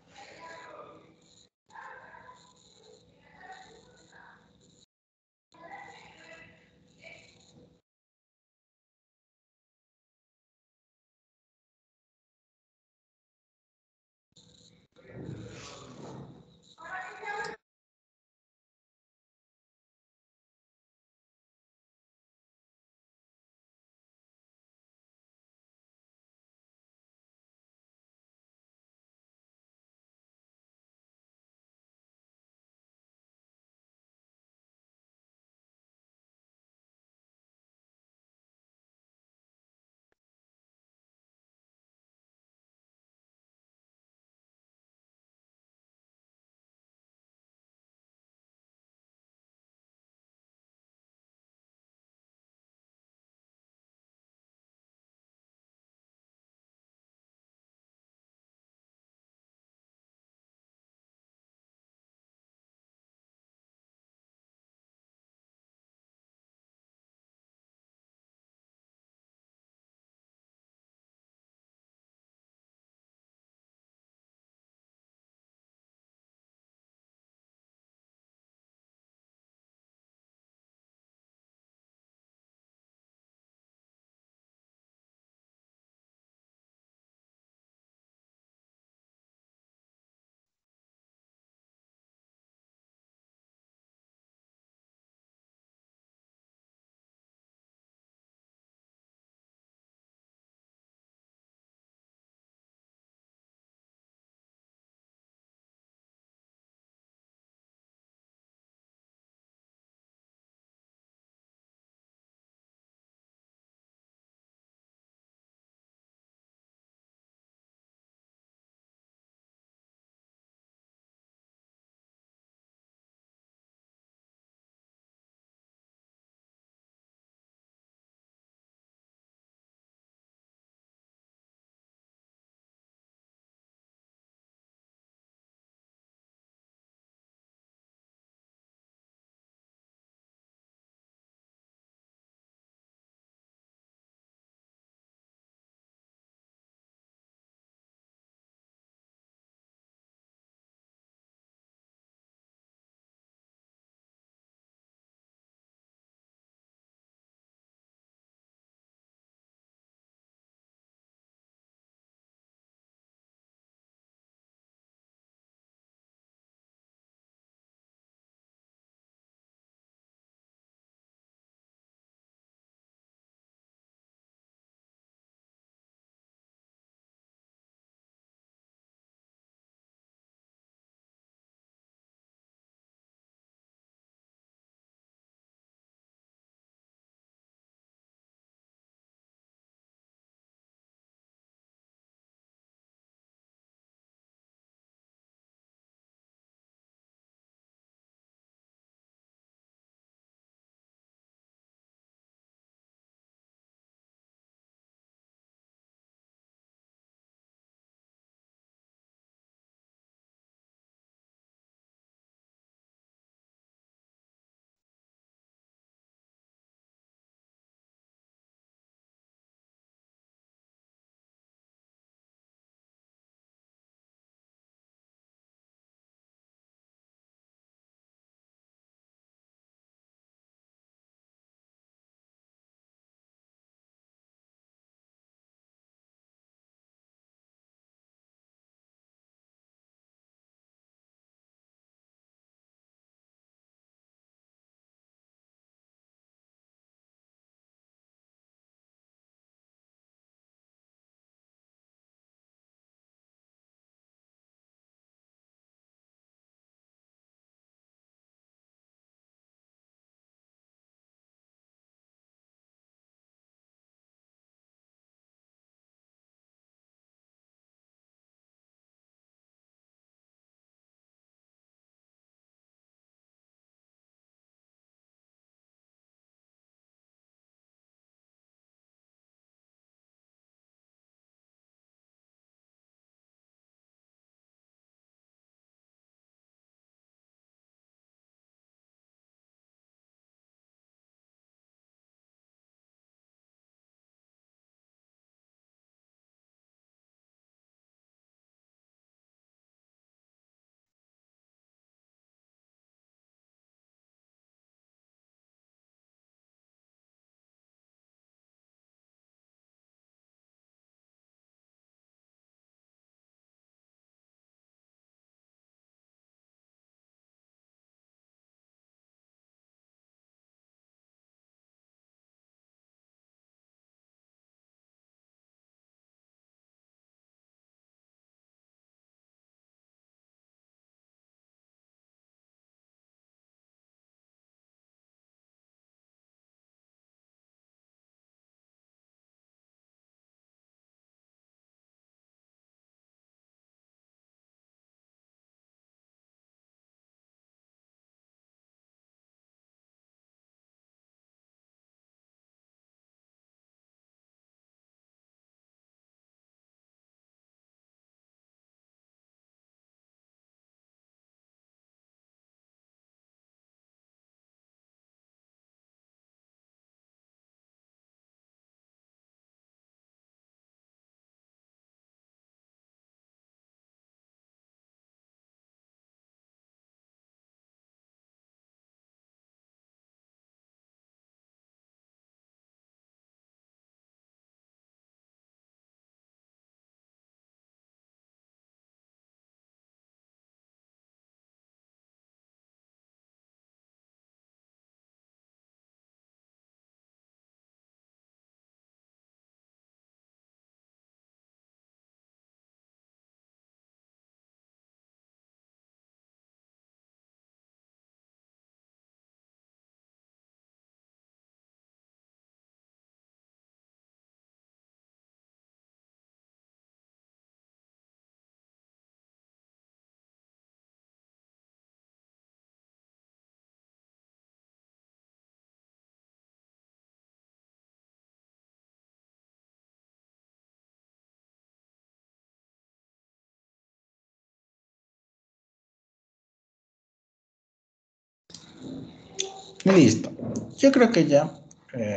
Listo. Yo creo que ya,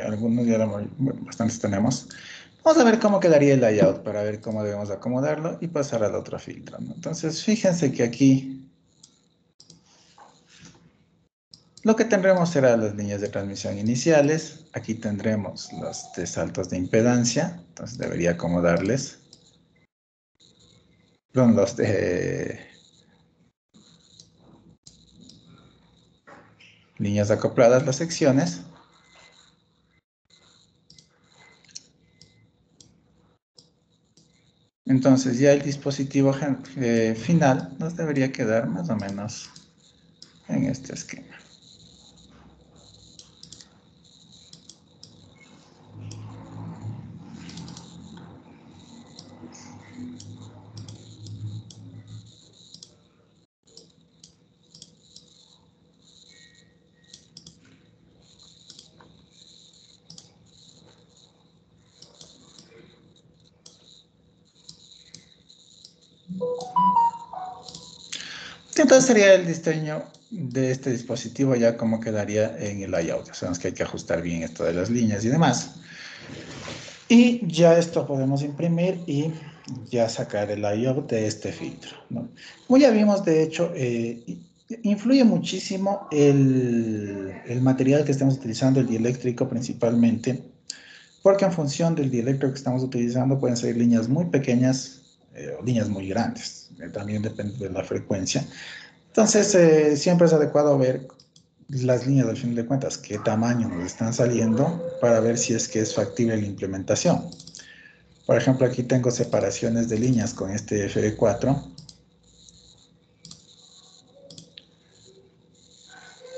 algunos ya bueno, bastantes tenemos. Vamos a ver cómo quedaría el layout para ver cómo debemos acomodarlo y pasar al otro filtro, ¿no? Entonces, fíjense que aquí lo que tendremos será las líneas de transmisión iniciales. Aquí tendremos los de saltos de impedancia. Entonces, debería acomodarles. Con los de líneas acopladas, las secciones. Entonces ya el dispositivo final nos debería quedar más o menos en este esquema. Entonces sería el diseño de este dispositivo ya como quedaría en el layout. Sabemos que hay que ajustar bien esto de las líneas y demás. Y ya esto podemos imprimir y ya sacar el layout de este filtro, ¿no? Como ya vimos, de hecho, influye muchísimo el material que estamos utilizando, el dieléctrico principalmente, porque en función del dieléctrico que estamos utilizando pueden ser líneas muy pequeñas o líneas muy grandes. También depende de la frecuencia. Entonces, siempre es adecuado ver las líneas, al fin de cuentas, qué tamaño nos están saliendo para ver si es que es factible la implementación. Por ejemplo, aquí tengo separaciones de líneas con este FD4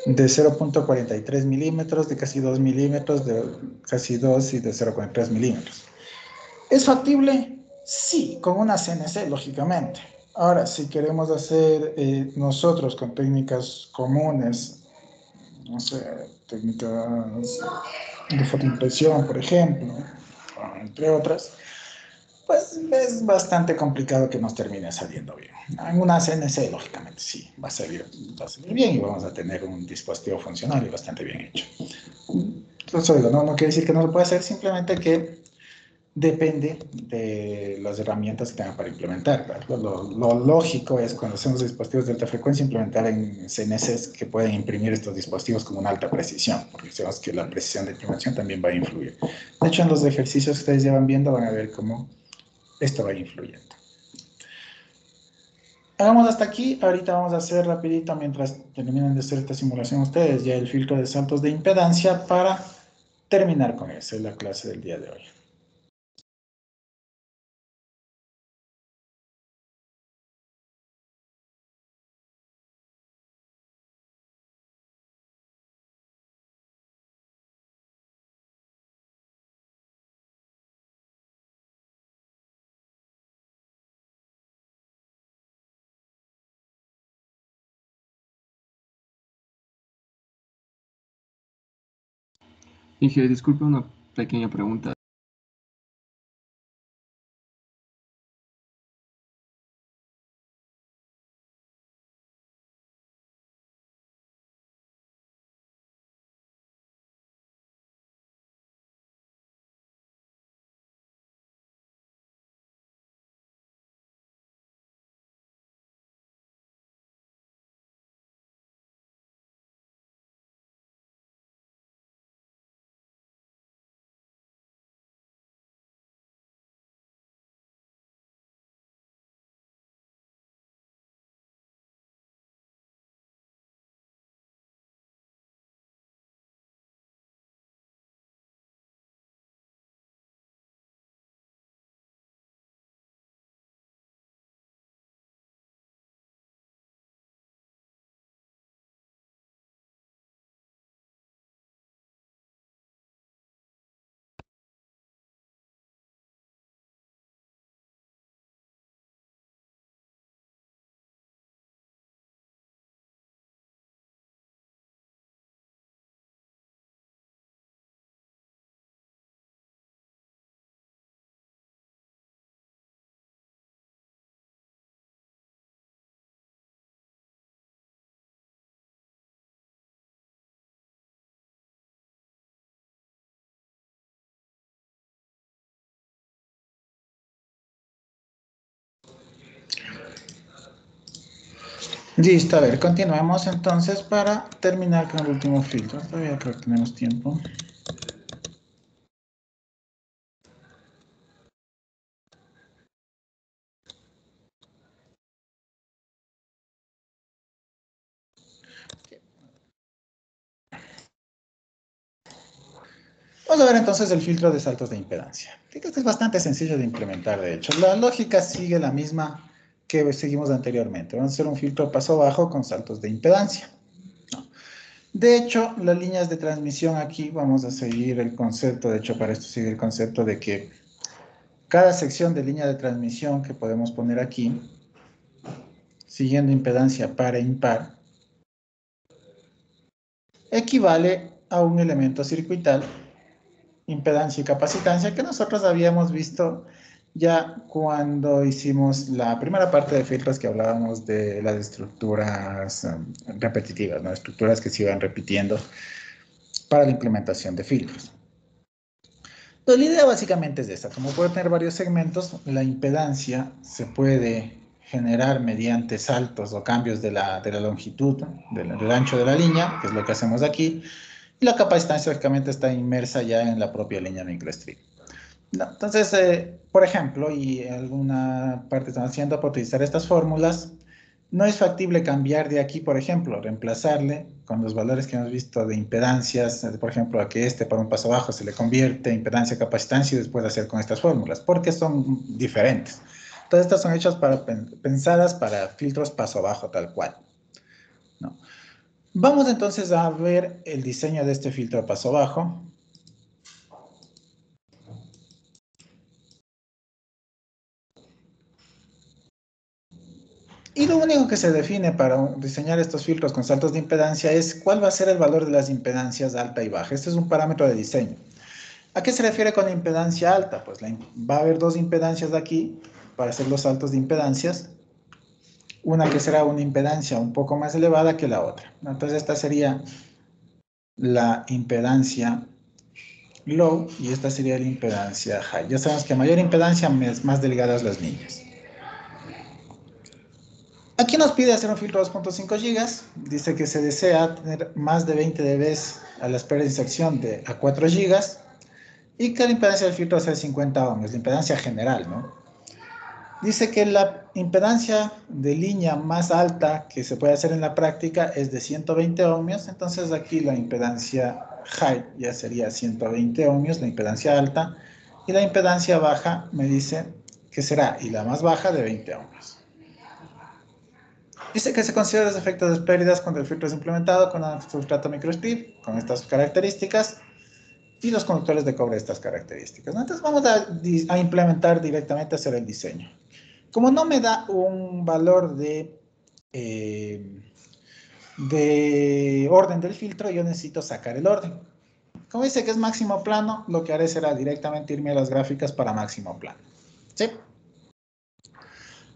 de 0.43 milímetros, de casi 2 milímetros, de casi 2 y de 0.3 milímetros. ¿Es factible? Sí, con una CNC, lógicamente. Ahora, si queremos hacer nosotros con técnicas comunes, no sé, técnicas de fotoimpresión, por ejemplo, entre otras, pues es bastante complicado que nos termine saliendo bien. En una CNC, lógicamente, sí, va a salir bien y vamos a tener un dispositivo funcional y bastante bien hecho. Entonces, digo, no quiere decir que no lo pueda hacer, simplemente que depende de las herramientas que tengan para implementar. Lo lógico es cuando hacemos dispositivos de alta frecuencia implementar en CNCs que pueden imprimir estos dispositivos con una alta precisión, porque sabemos que la precisión de imprimación también va a influir. De hecho, en los ejercicios que ustedes ya van viendo van a ver cómo esto va influyendo. Hagamos hasta aquí. Ahorita vamos a hacer rapidito, mientras terminen de hacer esta simulación ustedes, ya el filtro de saltos de impedancia para terminar con eso. Es la clase del día de hoy. Inge, disculpe una pequeña pregunta. Listo, a ver, continuemos entonces para terminar con el último filtro. Todavía creo que tenemos tiempo. Vamos a ver entonces el filtro de saltos de impedancia. Este es bastante sencillo de implementar, de hecho. La lógica sigue la misma que seguimos anteriormente. Vamos a hacer un filtro paso bajo con saltos de impedancia. De hecho, las líneas de transmisión aquí vamos a seguir el concepto, de hecho para esto sigue el concepto de que cada sección de línea de transmisión que podemos poner aquí, siguiendo impedancia par e impar, equivale a un elemento circuital, impedancia y capacitancia, que nosotros habíamos visto ya cuando hicimos la primera parte de filtros que hablábamos de las estructuras repetitivas, ¿no? Estructuras que se iban repitiendo para la implementación de filtros. Entonces, la idea básicamente es esta. Como puede tener varios segmentos, la impedancia se puede generar mediante saltos o cambios de la longitud, del ancho de la línea, que es lo que hacemos aquí, y la capacitancia lógicamente está inmersa ya en la propia línea microstrip. No, entonces, por ejemplo, y en alguna parte están haciendo para utilizar estas fórmulas, no es factible cambiar de aquí, por ejemplo, reemplazarle con los valores que hemos visto de impedancias, por ejemplo, a que para un paso bajo se le convierte impedancia, capacitancia y después hacer con estas fórmulas, porque son diferentes. Entonces, estas son hechas pensadas para filtros paso bajo tal cual, ¿no? Vamos entonces a ver el diseño de este filtro paso bajo. Y lo único que se define para diseñar estos filtros con saltos de impedancia es cuál va a ser el valor de las impedancias alta y baja. Este es un parámetro de diseño. ¿A qué se refiere con impedancia alta? Pues va a haber dos impedancias aquí para hacer los saltos de impedancias. Una que será una impedancia un poco más elevada que la otra. Entonces esta sería la impedancia low y esta sería la impedancia high. Ya sabemos que a mayor impedancia más delgadas las líneas. Aquí nos pide hacer un filtro de 2.5 GB. Dice que se desea tener más de 20 dB a la espera de inserción a 4 GB y que la impedancia del filtro sea 50 ohmios, la impedancia general, ¿no? Dice que la impedancia de línea más alta que se puede hacer en la práctica es de 120 ohmios, entonces aquí la impedancia high ya sería 120 ohmios, la impedancia alta, y la impedancia baja me dice que será, y la más baja, de 20 ohmios. Dice que se considera los efectos de pérdidas cuando el filtro es implementado con un sustrato microstrip, con estas características, y los conductores de cobre estas características, ¿no? Entonces vamos a implementar directamente, hacer el diseño. Como no me da un valor de orden del filtro, yo necesito sacar el orden. Como dice que es máximo plano, lo que haré será directamente irme a las gráficas para máximo plano. ¿Sí?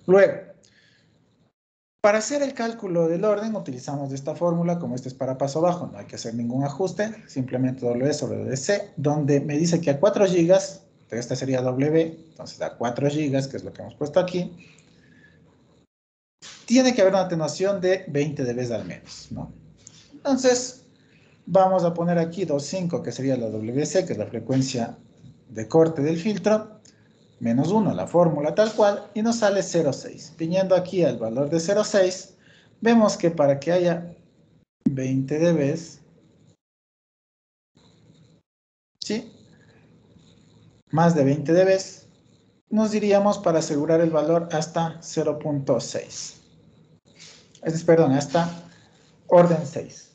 Luego, para hacer el cálculo del orden, utilizamos esta fórmula, como este es para paso bajo, no hay que hacer ningún ajuste, simplemente W sobre DC, donde me dice que a 4 GB, esta sería W, entonces a 4 GB, que es lo que hemos puesto aquí, tiene que haber una atenuación de 20 dB al menos, ¿no? Entonces, vamos a poner aquí 2.5, que sería la WC, que es la frecuencia de corte del filtro, menos 1, la fórmula tal cual, y nos sale 0.6. Viniendo aquí al valor de 0.6, vemos que para que haya 20 dB, ¿sí? Más de 20 dB, nos iríamos para asegurar el valor hasta 0.6. Perdón, hasta orden 6.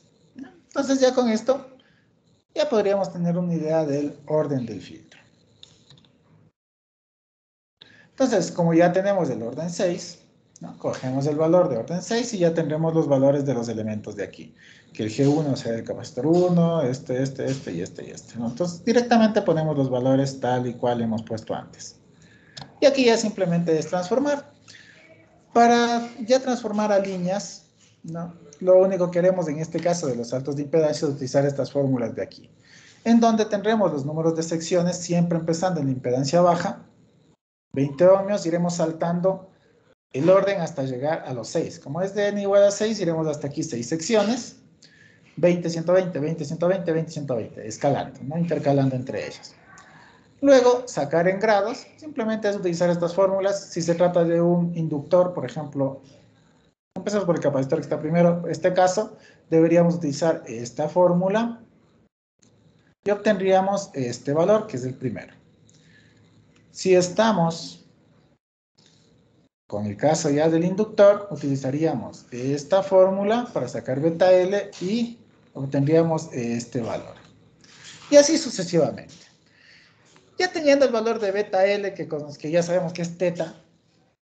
Entonces ya con esto, ya podríamos tener una idea del orden del filtro. Entonces, como ya tenemos el orden 6, ¿no? Cogemos el valor de orden 6 y ya tendremos los valores de los elementos de aquí. Que el G1 sea el capacitor 1, este y este, ¿no? Entonces, directamente ponemos los valores tal y cual hemos puesto antes. Y aquí ya simplemente es transformar. Para ya transformar a líneas, ¿no? Lo único que haremos en este caso de los saltos de impedancia es utilizar estas fórmulas de aquí, en donde tendremos los números de secciones siempre empezando en la impedancia baja, 20 ohmios, iremos saltando el orden hasta llegar a los 6. Como es de n igual a 6, iremos hasta aquí 6 secciones. 20, 120, 20, 120, 20, 120, escalando, ¿no? Intercalando entre ellas. Luego, sacar en grados, simplemente es utilizar estas fórmulas. Si se trata de un inductor, por ejemplo, empezamos por el capacitor que está primero. En este caso, deberíamos utilizar esta fórmula y obtendríamos este valor, que es el primero. Si estamos con el caso ya del inductor, utilizaríamos esta fórmula para sacar beta L y obtendríamos este valor. Y así sucesivamente. Ya teniendo el valor de beta L, que ya sabemos que es teta,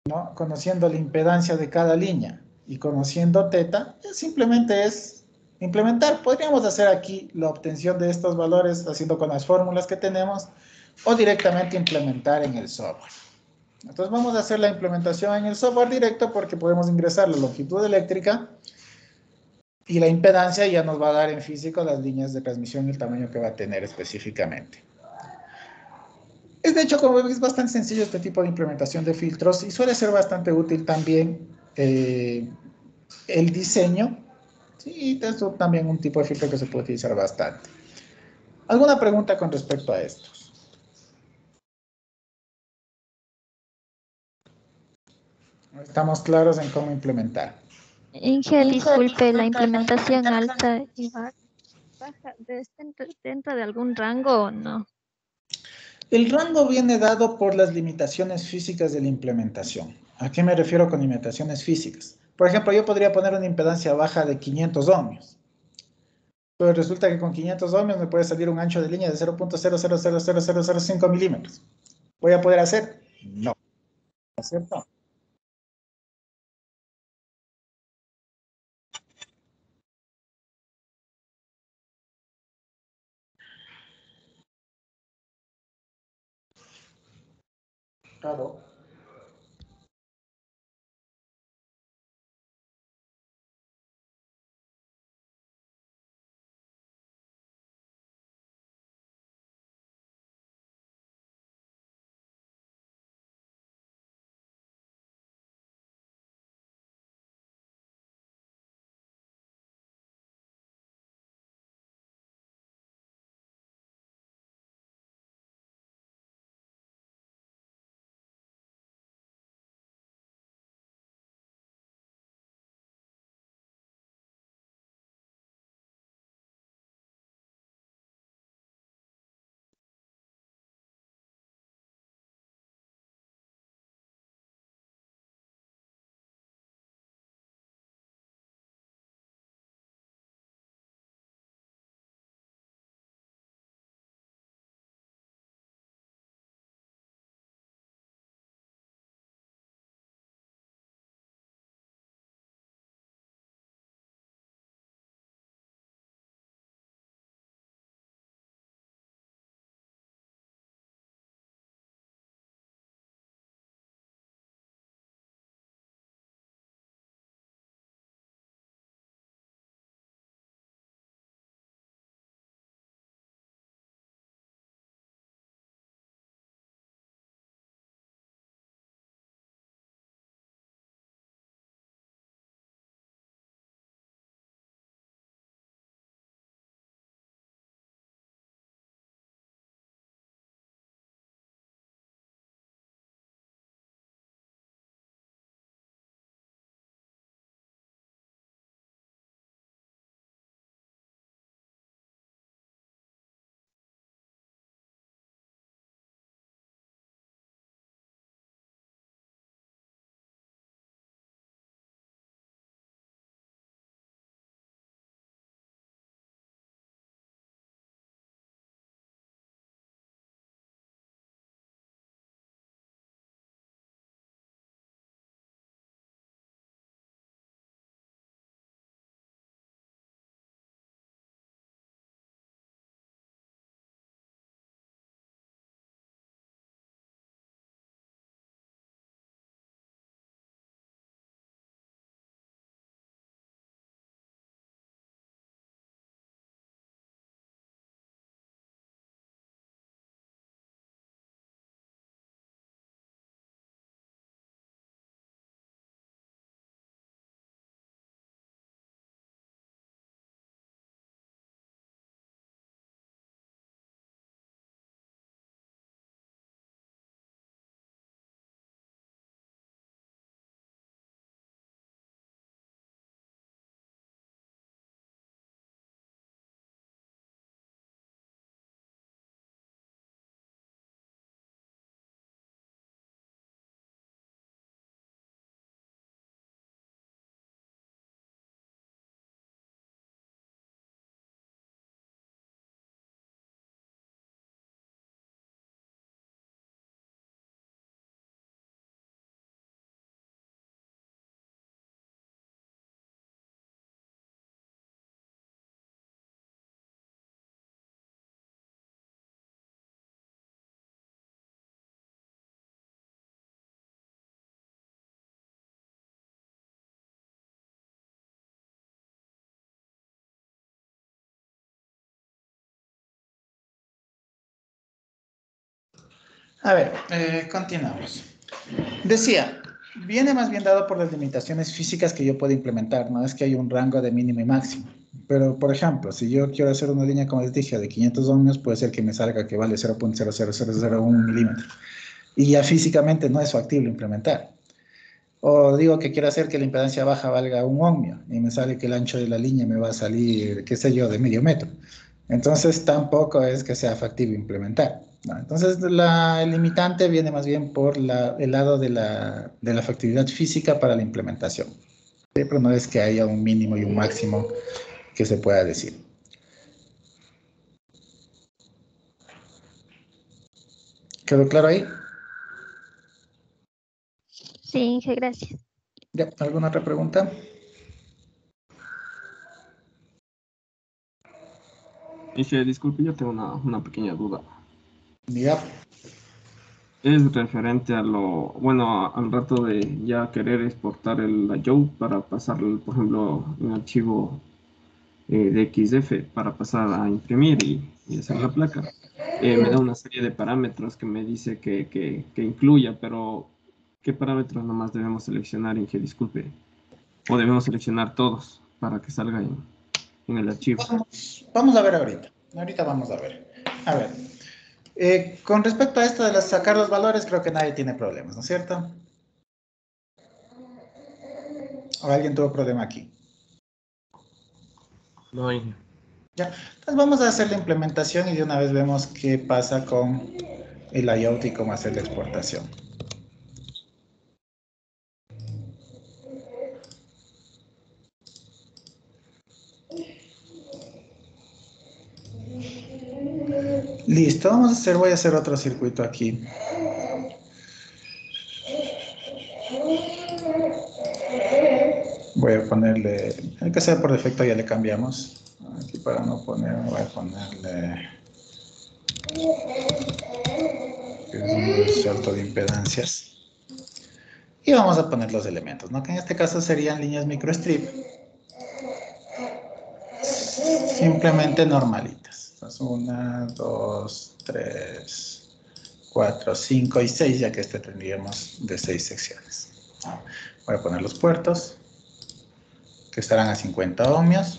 ¿no? Conociendo la impedancia de cada línea y conociendo teta, simplemente es implementar. Podríamos hacer aquí la obtención de estos valores haciendo con las fórmulas que tenemos o directamente implementar en el software. Entonces vamos a hacer la implementación en el software directo porque podemos ingresar la longitud eléctrica y la impedancia ya nos va a dar en físico las líneas de transmisión y el tamaño que va a tener específicamente. Es de hecho, como ven, es bastante sencillo este tipo de implementación de filtros y suele ser bastante útil también el diseño. Sí, esto también un tipo de filtro que se puede utilizar bastante. ¿Alguna pregunta con respecto a estos? Estamos claros en cómo implementar. Inge, disculpe, la implementación alta y baja, ¿dentro de algún rango o no? El rango viene dado por las limitaciones físicas de la implementación. ¿A qué me refiero con limitaciones físicas? Por ejemplo, yo podría poner una impedancia baja de 500 ohmios. Pero resulta que con 500 ohmios me puede salir un ancho de línea de 0.000005 milímetros. ¿Voy a poder hacer? No. ¿No es cierto? Claro. A ver, continuamos. Decía, viene más bien dado por las limitaciones físicas que yo puedo implementar, no es que hay un rango de mínimo y máximo. Pero, por ejemplo, si yo quiero hacer una línea, como les dije, de 500 ohmios, puede ser que me salga que vale 0.00001 milímetro. Y ya físicamente no es factible implementar. O digo que quiero hacer que la impedancia baja valga 1 ohmio y me sale que el ancho de la línea me va a salir, qué sé yo, de medio metro. Entonces tampoco es que sea factible implementar, ¿no? Entonces el limitante viene más bien por el lado de la factibilidad física para la implementación. Pero no es que haya un mínimo y un máximo que se pueda decir. ¿Quedó claro ahí? Sí, Inge, gracias. ¿Ya? ¿Alguna otra pregunta? Inge, disculpe, yo tengo una pequeña duda. Ya. Es referente a al rato de ya querer exportar la YOW para pasar, por ejemplo, un archivo de XF para pasar a imprimir y hacer la placa. Me da una serie de parámetros que me dice que incluya, pero ¿qué parámetros nomás debemos seleccionar, Inge? Disculpe. O debemos seleccionar todos para que salga en el archivo. Vamos a ver ahorita. Ahorita vamos a ver. A ver. Con respecto a esto de sacar los valores, creo que nadie tiene problemas, ¿no es cierto? ¿O alguien tuvo problema aquí? No, Inge. Ya. Entonces vamos a hacer la implementación y de una vez vemos qué pasa con el layout y cómo hacer la exportación. Listo, voy a hacer otro circuito aquí. Voy a ponerle, el que sea por defecto ya le cambiamos. Aquí para no poner, voy a ponerle que es un salto de impedancias. Y vamos a poner los elementos, ¿no? Que en este caso serían líneas microstrip. Simplemente normalitas. Entonces, 1, 2, 3, 4, 5 y 6, ya que este tendríamos de 6 secciones. Voy a poner los puertos, que estarán a 50 ohmios.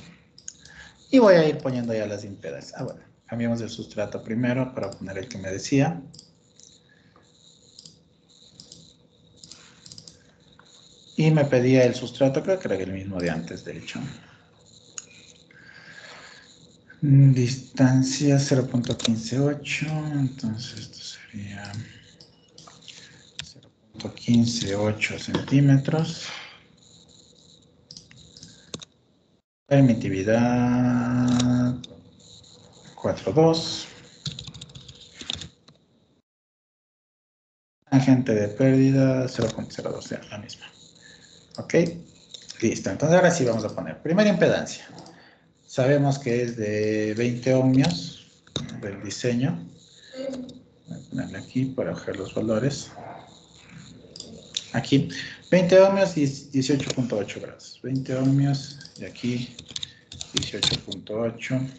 Y voy a ir poniendo ya las impedancias. Bueno, cambiamos el sustrato primero para poner el que me decía. Y me pedía el sustrato, creo que era el mismo de antes, de hecho. Distancia 0.158, entonces esto sería 0.158 centímetros. Permitividad 4.2. Tangente de pérdida 0.02, ya la misma. Ok, listo. Entonces ahora sí vamos a poner primera impedancia. Sabemos que es de 20 ohmios del diseño. Voy a ponerle aquí para bajar los valores. Aquí, 20 ohmios y 18.8 grados. 20 ohmios y aquí 18.8.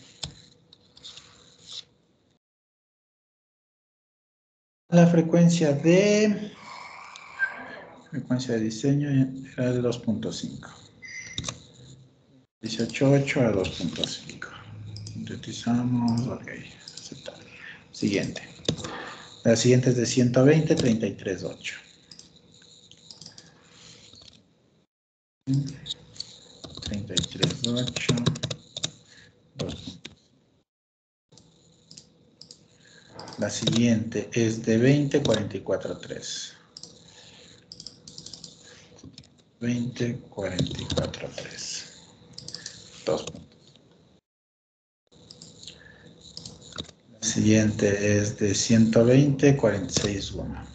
La frecuencia de diseño era de 2.5. 18.8 a 2.5. Sintetizamos, ok, aceptable. Siguiente. La siguiente es de 120, 33.8. 33.8. La siguiente es de 20, 44.3. 20, 44.3. 2 puntos. La siguiente es de 120, 46.1.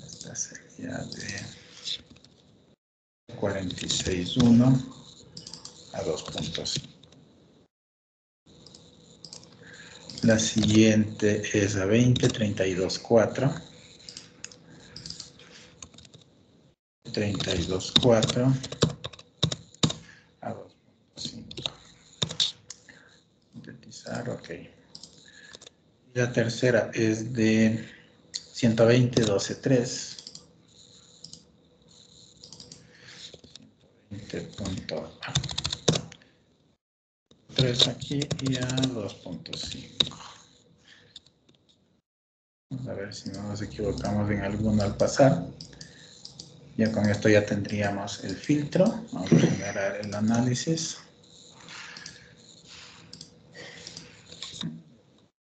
Esta sería de 46.1 a 2.5. La siguiente es a 20, 32.4. 32.4 a 2.5. Sintetizar, ok. La tercera es de 120.12.3. 120.3 aquí y a 2.5. Vamos a ver si no nos equivocamos en alguno al pasar. Ya con esto ya tendríamos el filtro. Vamos a generar el análisis.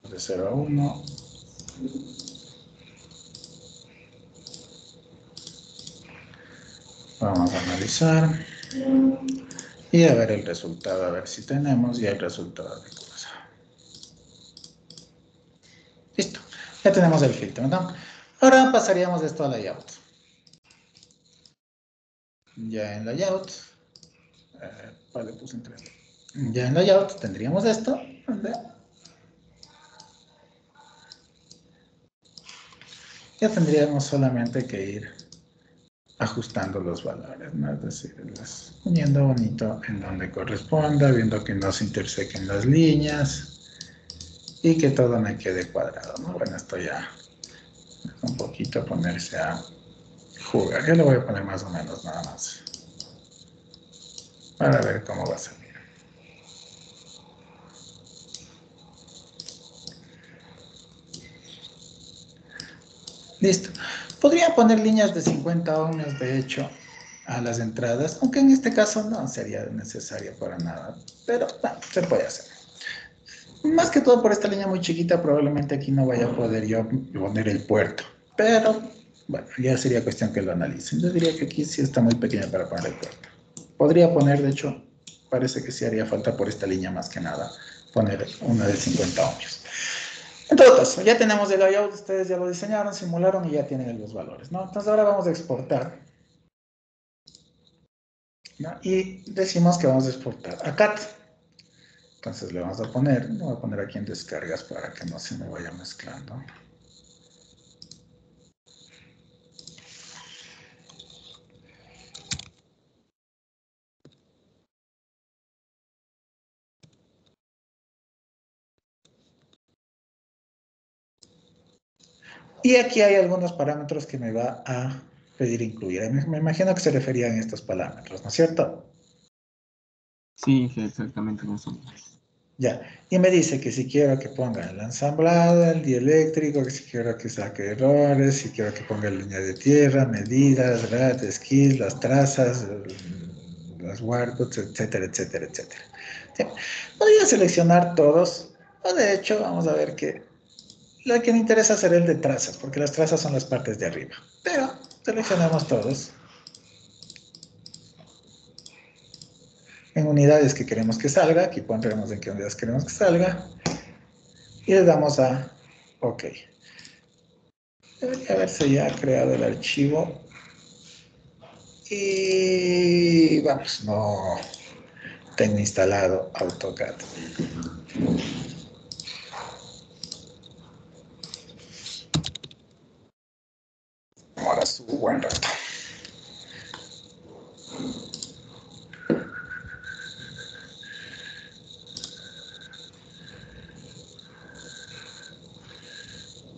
De 0 a 1. Vamos a analizar. Y a ver el resultado, a ver si tenemos ya el resultado de cosa. Listo. Ya tenemos el filtro, ¿no? Ahora pasaríamos esto a layout. Ya en layout, vale, puse en 3D. Ya en layout tendríamos esto, ¿dónde? Ya tendríamos solamente que ir ajustando los valores, ¿no? Es decir, poniendo bonito en donde corresponda, viendo que no se intersequen las líneas y que todo me quede cuadrado, ¿no? Bueno, esto ya es un poquito ponerse a jugar. Yo le voy a poner más o menos nada más para ver cómo va a salir. Listo. Podría poner líneas de 50 ohms, de hecho, a las entradas, aunque en este caso no sería necesario para nada, pero bueno, se puede hacer. Más que todo por esta línea muy chiquita, probablemente aquí no vaya a poder yo poner el puerto, pero bueno, ya sería cuestión que lo analicen. Yo diría que aquí sí está muy pequeña para poner el puerto. Podría poner, de hecho, parece que sí haría falta por esta línea más que nada, poner una de 50 ohms. En todo caso, ya tenemos el layout, ustedes ya lo diseñaron, simularon y ya tienen los valores, ¿no? Entonces ahora vamos a exportar, ¿no? Y decimos que vamos a exportar a CAT. Entonces le vamos a poner, lo voy a poner aquí en descargas para que no se me vaya mezclando. Y aquí hay algunos parámetros que me va a pedir incluir. Me imagino que se referían a estos parámetros, ¿no es cierto? Sí, exactamente eso. Ya, y me dice que si quiero que ponga el ensamblado, el dieléctrico, que si quiero que saque errores, si quiero que ponga línea de tierra, medidas, skills, las trazas, las workouts, etcétera, etcétera, etcétera. ¿Sí? Podría seleccionar todos, o de hecho, vamos a ver que lo que me interesa será el de trazas, porque las trazas son las partes de arriba. Pero seleccionamos todos. En unidades que queremos que salga, aquí pondremos en qué unidades queremos que salga. Y le damos a OK. Debería haberse ya creado el archivo. Y vamos, no tengo instalado AutoCAD. Ahora subo buen rato.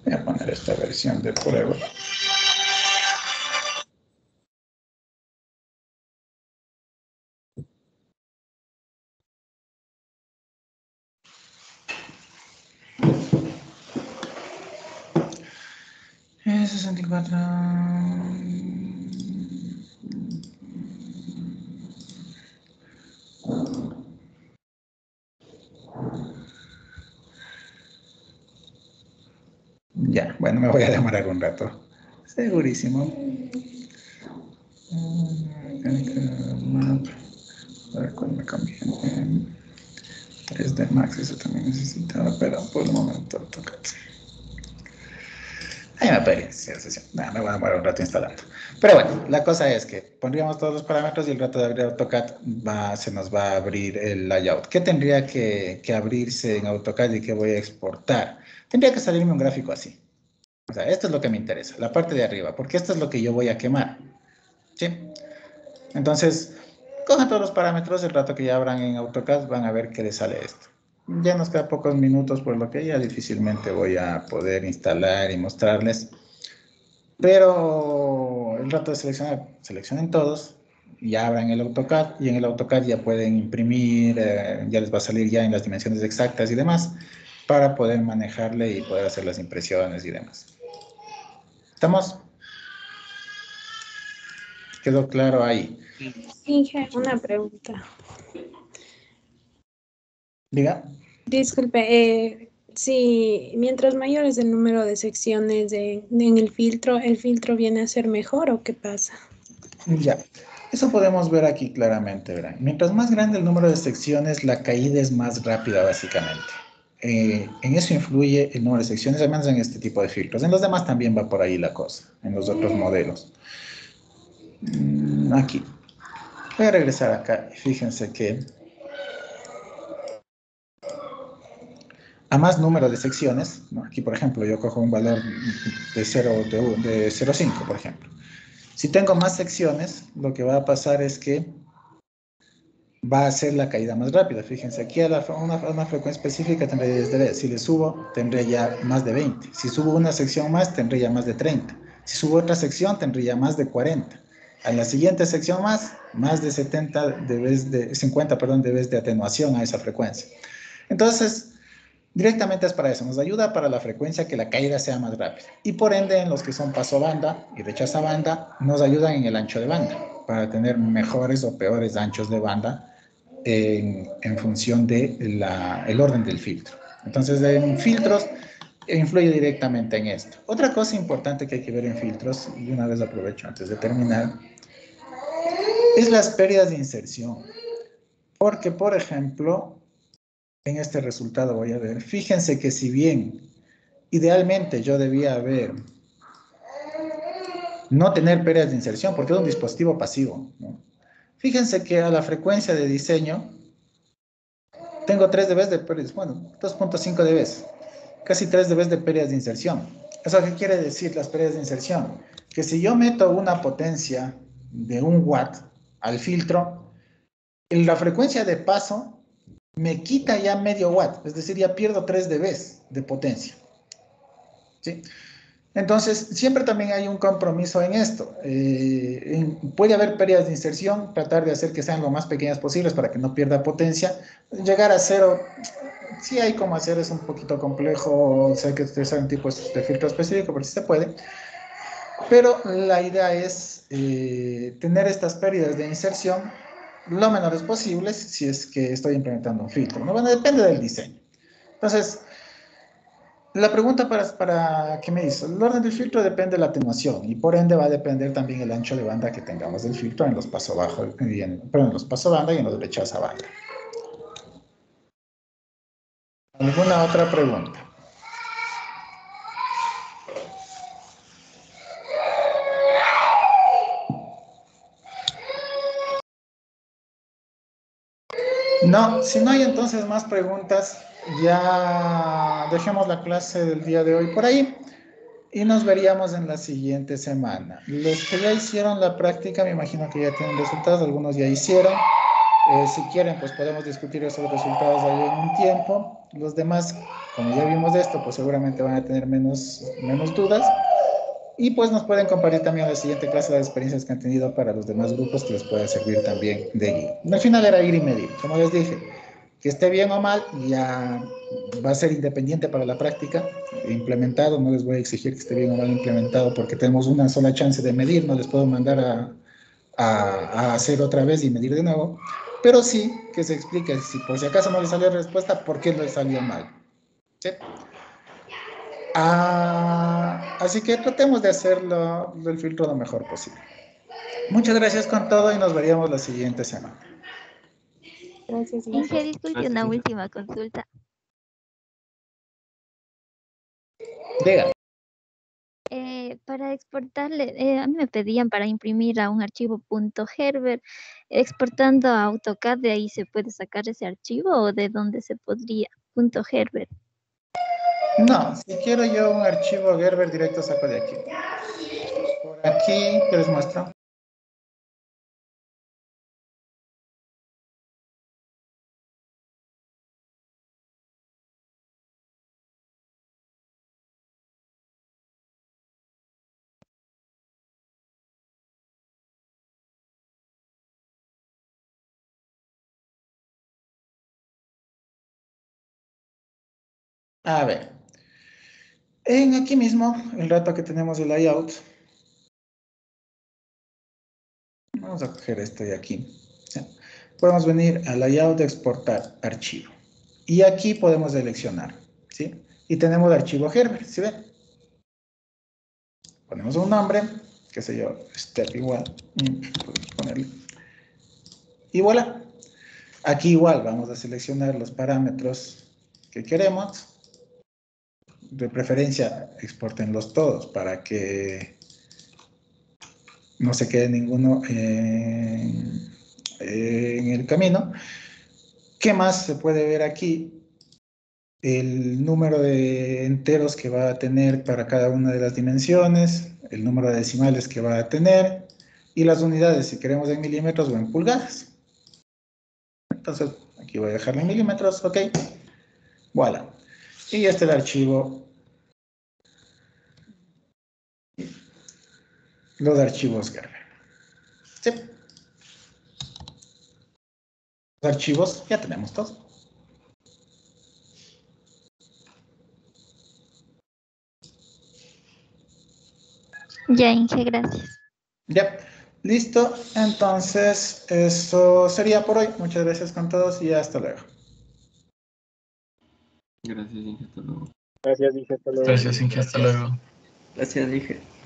Voy a poner esta versión de prueba. Es 64. Ya, bueno, me voy a demorar un rato. Segurísimo. Map. A ver cuál me conviene. 3D Max, eso también necesitaba, pero por el momento AutoCAD. Ahí me perdí. Me voy a demorar un rato instalando. Pero bueno, la cosa es que pondríamos todos los parámetros y el rato de abrir AutoCAD se nos va a abrir el layout. ¿Qué tendría que abrirse en AutoCAD y qué voy a exportar? Tendría que salirme un gráfico así. O sea, esto es lo que me interesa, la parte de arriba, porque esto es lo que yo voy a quemar. ¿Sí? Entonces, cojan todos los parámetros, el rato que ya abran en AutoCAD van a ver qué les sale esto. Ya nos queda pocos minutos, por lo que ya difícilmente voy a poder instalar y mostrarles. Pero el rato de seleccionar, seleccionen todos, ya abran el AutoCAD y en el AutoCAD ya pueden imprimir, ya les va a salir ya en las dimensiones exactas y demás para poder manejarle y poder hacer las impresiones y demás. ¿Estamos? ¿Quedó claro ahí? Inge, una pregunta. Diga. Disculpe, si mientras mayor es el número de secciones en el filtro viene a ser mejor o qué pasa? Ya, eso podemos ver aquí claramente, ¿verdad? Mientras más grande el número de secciones, la caída es más rápida, básicamente. En eso influye el número de secciones, al menos en este tipo de filtros. En los demás también va por ahí la cosa, en los otros modelos. Aquí. Voy a regresar acá. Fíjense que a más número de secciones, ¿no? Aquí, por ejemplo, yo cojo un valor de 0,5, por ejemplo. Si tengo más secciones, lo que va a pasar es que va a ser la caída más rápida. Fíjense, aquí a una frecuencia específica tendré 10 dB. Si le subo, tendré ya más de 20. Si subo una sección más, tendré ya más de 30. Si subo otra sección, tendré ya más de 40. A la siguiente sección más de 70 dBs de 50, perdón, dBs de atenuación a esa frecuencia. Entonces, directamente es para eso, nos ayuda para la frecuencia que la caída sea más rápida. Y por ende, en los que son paso banda y rechaza banda, nos ayudan en el ancho de banda, para tener mejores o peores anchos de banda en función del orden del filtro. Entonces, en filtros, influye directamente en esto. Otra cosa importante que hay que ver en filtros, y una vez aprovecho antes de terminar, es las pérdidas de inserción. Porque, por ejemplo, en este resultado voy a ver, fíjense que si bien idealmente yo debía haber no tener pérdidas de inserción porque es un dispositivo pasivo, ¿no? Fíjense que a la frecuencia de diseño tengo 3 dB de pérdidas, bueno, 2.5 dB, casi 3 dB de pérdidas de inserción. ¿Eso qué quiere decir las pérdidas de inserción? Que si yo meto una potencia de 1 watt al filtro, en la frecuencia de paso me quita ya medio watt, es decir, ya pierdo 3 dB de potencia. ¿Sí? Entonces, siempre también hay un compromiso en esto. Puede haber pérdidas de inserción, tratar de hacer que sean lo más pequeñas posibles para que no pierda potencia. Llegar a cero, sí hay como hacer, es un poquito complejo, sé que ustedes saben tipos de filtro específico, pero sí se puede. Pero la idea es tener estas pérdidas de inserción lo menores posibles si es que estoy implementando un filtro, ¿no? Bueno, depende del diseño. Entonces, la pregunta para ¿qué me hizo? El orden del filtro depende de la atenuación y por ende va a depender también el ancho de banda que tengamos del filtro en los paso bajo, en los paso banda y en los rechaza banda. ¿Alguna otra pregunta? No, si no hay entonces más preguntas, ya dejemos la clase del día de hoy por ahí y nos veríamos en la siguiente semana. Los que ya hicieron la práctica, me imagino que ya tienen resultados, algunos ya hicieron. Si quieren, pues podemos discutir esos resultados ahí en un tiempo. Los demás, como ya vimos de esto, pues seguramente van a tener menos dudas. Y pues nos pueden compartir también en la siguiente clase las experiencias que han tenido para los demás grupos que les pueda servir también de guía. Al final era ir y medir, como les dije, que esté bien o mal, ya va a ser independiente para la práctica, implementado, no les voy a exigir que esté bien o mal implementado porque tenemos una sola chance de medir, no les puedo mandar a hacer otra vez y medir de nuevo, pero sí que se explique, si por si acaso no le salió respuesta, por qué le salió mal. ¿Sí? Así que tratemos de hacerlo del filtro lo mejor posible. Muchas gracias con todo y nos veríamos la siguiente semana. Gracias, Inge, Inge. disculpe Gracias, una Inge. última consulta. Diga. Para exportarle, a mí me pedían para imprimir a un archivo .gerber, exportando a AutoCAD, ¿de ahí se puede sacar ese archivo o de dónde se podría? .gerber. No, si quiero yo un archivo Gerber directo saco de aquí. Por aquí, ¿qué les muestro? A ver. Aquí mismo, el rato que tenemos el layout, vamos a coger esto de aquí. ¿Sí? Podemos venir al layout de exportar archivo. Y aquí podemos seleccionar. ¿Sí? Y tenemos el archivo Herbert, ¿sí ven? Ponemos un nombre, qué sé yo, step igual. Podemos ponerle. Y voilà. Aquí igual vamos a seleccionar los parámetros que queremos. De preferencia, exportenlos todos para que no se quede ninguno en el camino. ¿Qué más se puede ver aquí? El número de enteros que va a tener para cada una de las dimensiones, el número de decimales que va a tener y las unidades, si queremos en milímetros o en pulgadas. Entonces, aquí voy a dejarlo en milímetros, ok. Voilà. Y este es el archivo. Los archivos Gerber. Sí. Los archivos ya tenemos todos. Ya, Inge, gracias. Ya, listo. Entonces, eso sería por hoy. Muchas gracias con todos y hasta luego. Gracias, Inge, hasta luego. Gracias, Inge, hasta luego. Gracias, dije.